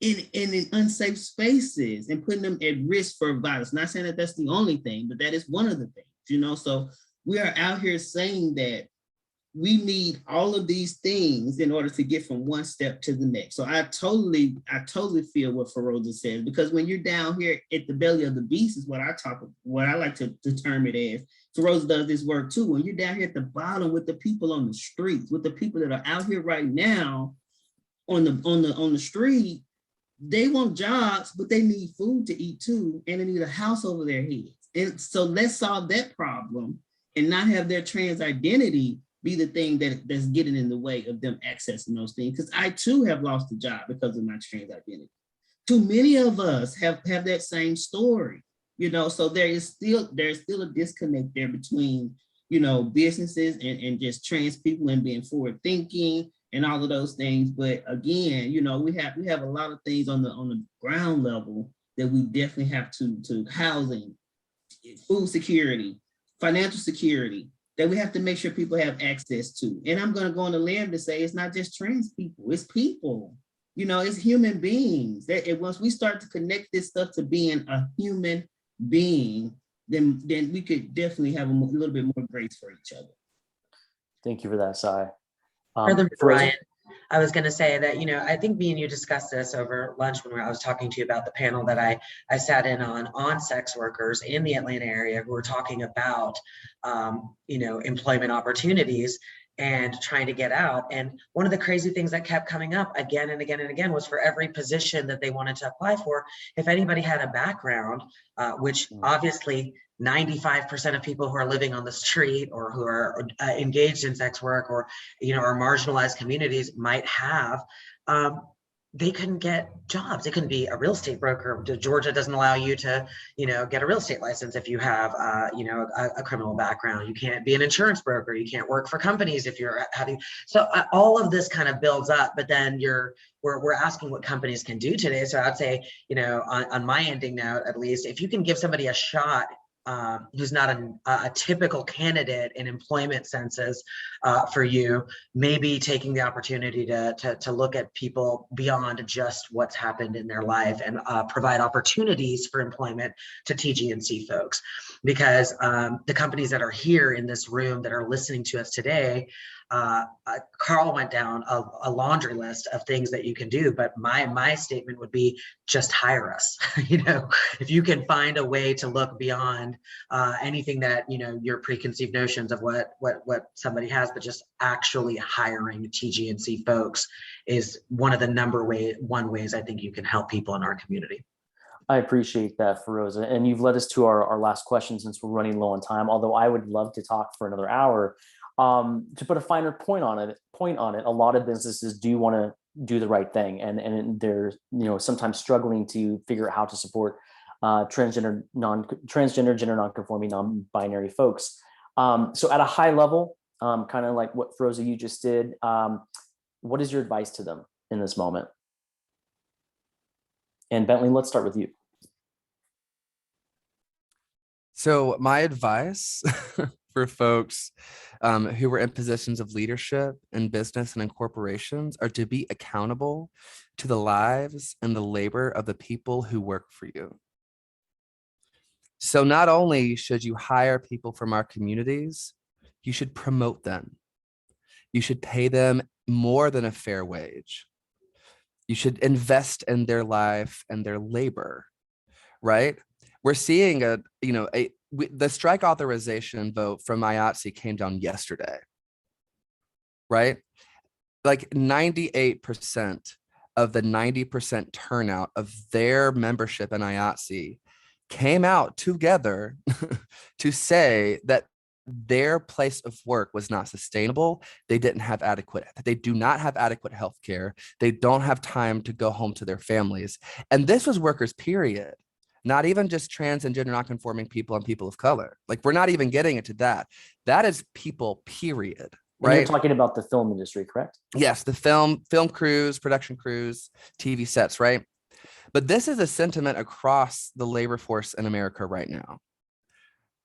in unsafe spaces and putting them at risk for violence. Not saying that that's the only thing, but that is one of the things, So we are out here saying that we need all of these things in order to get from one step to the next. So I totally feel what Feroza says, because when you're down here at the belly of the beast is what I like to term it as. Feroza does this work too. When you're down here at the bottom with the people on the streets, with the people that are out here right now on the street, they want jobs, but they need food to eat too, and they need a house over their heads. And so let's solve that problem and not have their trans identity be the thing that's getting in the way of them accessing those things. Because I too have lost a job because of my trans identity. Too many of us have that same story, so there's still a disconnect there between, businesses and just trans people and being forward thinking and all of those things. But again, we have a lot of things on the ground level that we definitely have to housing, food security, financial security, that we have to make sure people have access to. And I'm going to go on the limb to say it's not just trans people, it's people, it's human beings. That once we start to connect this stuff to being a human being, then we could definitely have a little bit more grace for each other. Thank you for that, Sai. Further, Ryan, I was going to say that, I think me and you discussed this over lunch when I was talking to you about the panel that I sat in on sex workers in the Atlanta area who were talking about, employment opportunities and trying to get out. And one of the crazy things that kept coming up again and again and again was for every position that they wanted to apply for, if anybody had a background, which obviously 95% of people who are living on the street or who are engaged in sex work or, are marginalized communities might have, they couldn't get jobs. They couldn't be a real estate broker. Georgia doesn't allow you to, get a real estate license if you have, a criminal background. You can't be an insurance broker. You can't work for companies if you're having. So all of this kind of builds up, but then we're asking what companies can do today. So I'd say, on my ending note, at least, if you can give somebody a shot who's not a typical candidate in employment senses for you, maybe taking the opportunity to look at people beyond just what's happened in their life and provide opportunities for employment to TGNC folks. Because the companies that are here in this room that are listening to us today, Carl went down a laundry list of things that you can do, but my statement would be just hire us. If you can find a way to look beyond anything that your preconceived notions of what somebody has, but just actually hiring TGNC folks is one of the one ways I think you can help people in our community. I appreciate that, Feroza. And you've led us to our last question since we're running low on time, although I would love to talk for another hour. To put a finer point on it, a lot of businesses do want to do the right thing, and they're sometimes struggling to figure out how to support transgender, gender non-conforming, non-binary folks. So at a high level, kind of like what Feroza you just did, what is your advice to them in this moment? And Bentley, let's start with you. So my advice for folks who are in positions of leadership in business and in corporations are to be accountable to the lives and the labor of the people who work for you. So not only should you hire people from our communities, you should promote them. You should pay them more than a fair wage. You should invest in their life and their labor, right? We're seeing the strike authorization vote from IATSE came down yesterday, right? Like 98% of the 90% turnout of their membership in IATSE came out together to say that their place of work was not sustainable. They do not have adequate health care. They don't have time to go home to their families. And this was workers, period. Not even just trans and gender non-conforming people and people of color. Like, we're not even getting into that. That is people, period. Right? And you're talking about the film industry, correct? Yes, the film crews, production crews, TV sets, right? But this is a sentiment across the labor force in America right now,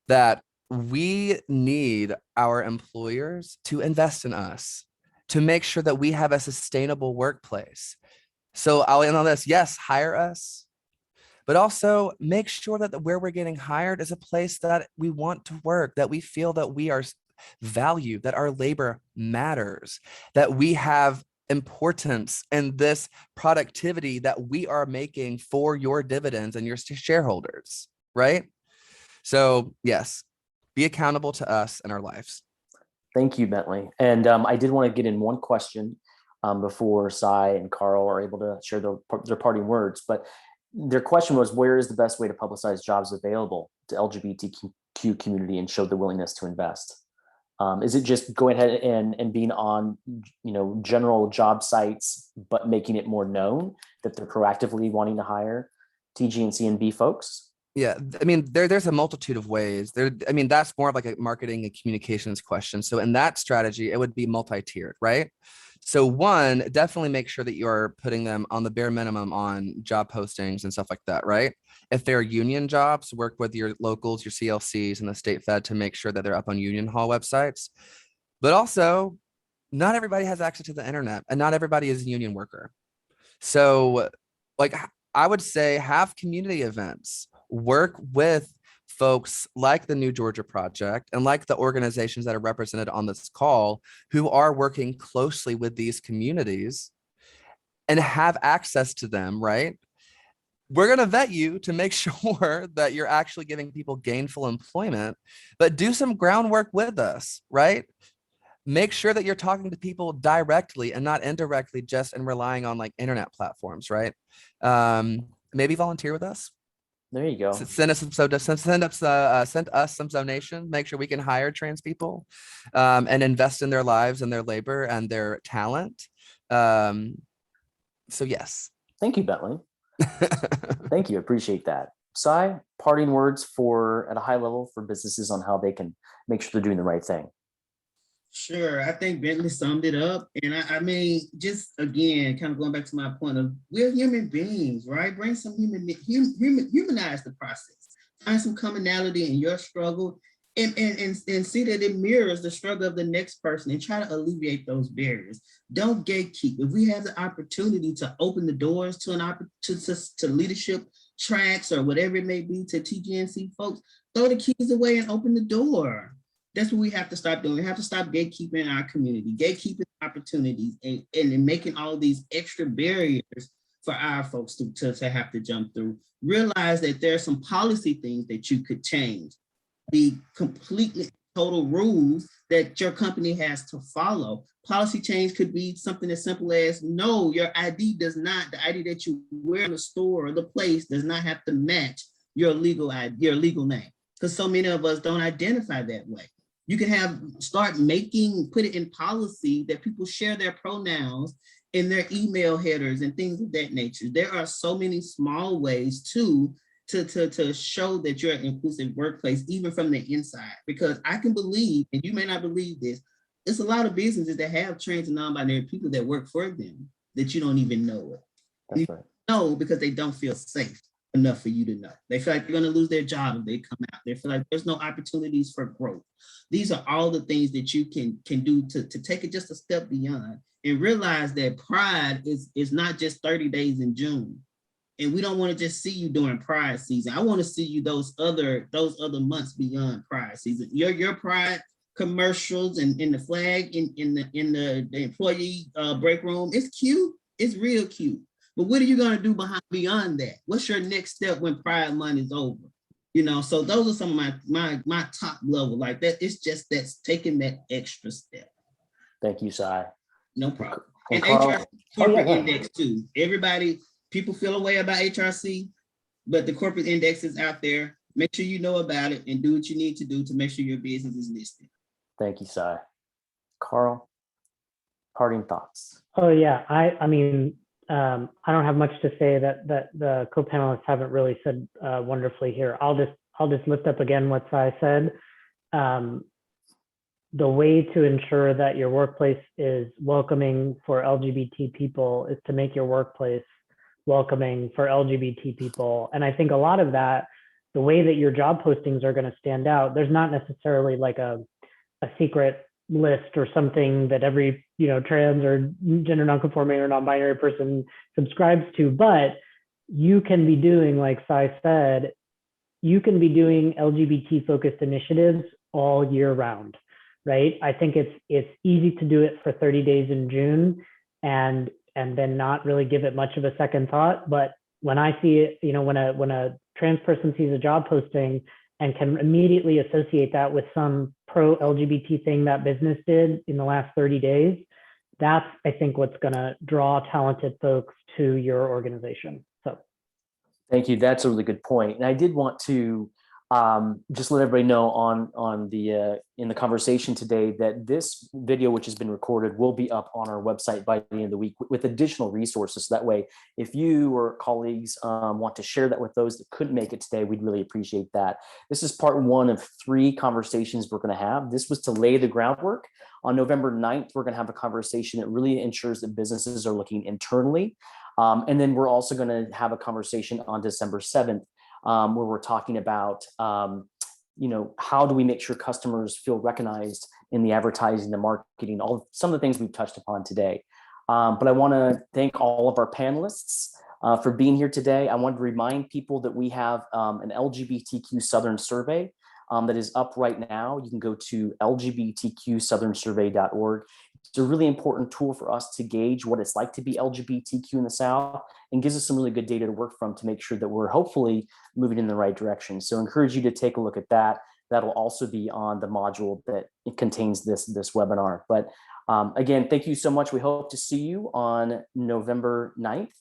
that we need our employers to invest in us, to make sure that we have a sustainable workplace. So I'll end on this. Yes, hire us, but also make sure that where we're getting hired is a place that we want to work, that we feel that we are value, that our labor matters, that we have importance in this productivity that we are making for your dividends and your shareholders, right? So yes, be accountable to us and our lives. Thank you, Bentley. And I did want to get in one question before Cy and Carl are able to share their parting words. But their question was, where is the best way to publicize jobs available to LGBTQ community and show the willingness to invest? Is it just going ahead and being on, general job sites, but making it more known that they're proactively wanting to hire TGNC and B folks? Yeah, I mean, there's a multitude of ways. That's more of like a marketing and communications question. So in that strategy, it would be multi-tiered, right? So one, definitely make sure that you're putting them on the bare minimum on job postings and stuff like that, right? If they're union jobs, work with your locals, your CLCs, and the state fed to make sure that they're up on union hall websites. But also, not everybody has access to the internet, and not everybody is a union worker. So, like, I would say have community events, work with folks like the New Georgia Project and like the organizations that are represented on this call who are working closely with these communities and have access to them, right? We're going to vet you to make sure that you're actually giving people gainful employment, but do some groundwork with us, right? Make sure that you're talking to people directly and not indirectly, just and relying on like internet platforms, right? Maybe volunteer with us. There you go. Send us some donation. Make sure we can hire trans people and invest in their lives and their labor and their talent. So yes. Thank you, Bentley. Thank you. Appreciate that. Cy, parting words at a high level for businesses on how they can make sure they're doing the right thing. Sure. I think Bentley summed it up. And I mean, just again, kind of going back to my point of we're human beings, right? Bring some humanize the process. Find some commonality in your struggle and see that it mirrors the struggle of the next person and try to alleviate those barriers. Don't gatekeep. If we have the opportunity to open the doors to leadership tracks or whatever it may be to TGNC folks, throw the keys away and open the door. That's what we have to stop doing. We have to stop gatekeeping our community, gatekeeping opportunities, and making all these extra barriers for our folks to have to jump through. Realize that there are some policy things that you could change. The completely total rules that your company has to follow. Policy change could be something as simple as, no, your ID the ID that you wear in the store or the place does not have to match your legal name. Because so many of us don't identify that way. You can put it in policy that people share their pronouns in their email headers and things of that nature. There are so many small ways to show that you're an inclusive workplace, even from the inside, because I can believe, and you may not believe this, it's a lot of businesses that have trans and non-binary people that work for them that you don't even know it. That's right. No, because they don't feel safe enough for you to know. They feel like they're going to lose their job if they come out. They feel like there's no opportunities for growth. These are all the things that you can do to take it just a step beyond and realize that Pride is not just 30 days in June. And we don't want to just see you during Pride season. I want to see you those other months beyond Pride season. Your Pride commercials and the flag in the employee break room, it's cute. It's real cute. But what are you going to do beyond that? What's your next step when Pride Month is over? So those are some of my top level like that. It's just that's taking that extra step. Thank you, Cy. No problem. And HRC corporate index too. People feel a way about HRC, but the corporate index is out there. Make sure you know about it and do what you need to do to make sure your business is listed. Thank you, Cy. Carl, parting thoughts. Oh yeah, I mean, I don't have much to say that the co-panelists haven't really said wonderfully here. I'll just lift up again what Cy said. The way to ensure that your workplace is welcoming for LGBT people is to make your workplace welcoming for LGBT people. And I think a lot of that, the way that your job postings are going to stand out, there's not necessarily like a secret list or something that every trans or gender non-conforming or non-binary person subscribes to, but you can be doing, like Cy said, you can be doing LGBT focused initiatives all year round. right? I think it's easy to do it for 30 days in June and then not really give it much of a second thought. But when I see it, when a trans person sees a job posting and can immediately associate that with some pro LGBT thing that business did in the last 30 days, that's, I think, what's going to draw talented folks to your organization. So thank you. That's a really good point. And I did want to just let everybody know on the in the conversation today that this video, which has been recorded, will be up on our website by the end of the week with additional resources. So that way, if you or colleagues want to share that with those that couldn't make it today, we'd really appreciate that. This is part 1 of 3 conversations we're going to have. This was to lay the groundwork. On November 9th, we're going to have a conversation that really ensures that businesses are looking internally. And then we're also going to have a conversation on December 7th where we're talking about, how do we make sure customers feel recognized in the advertising, the marketing, some of the things we've touched upon today. But I want to thank all of our panelists for being here today. I want to remind people that we have an LGBTQ Southern survey that is up right now. You can go to lgbtqsouthernsurvey.org. It's a really important tool for us to gauge what it's like to be LGBTQ in the South and gives us some really good data to work from to make sure that we're hopefully moving in the right direction. So I encourage you to take a look at that. That'll also be on the module that it contains this webinar. But again, thank you so much. We hope to see you on November 9th.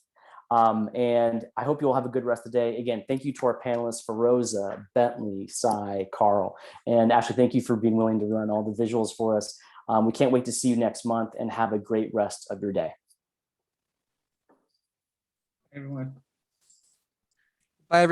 And I hope you all have a good rest of the day. Again, thank you to our panelists, Feroza, Bentley, Cy, Carl, and Ashley, thank you for being willing to run all the visuals for us. We can't wait to see you next month and have a great rest of your day. Everyone. Bye, everyone.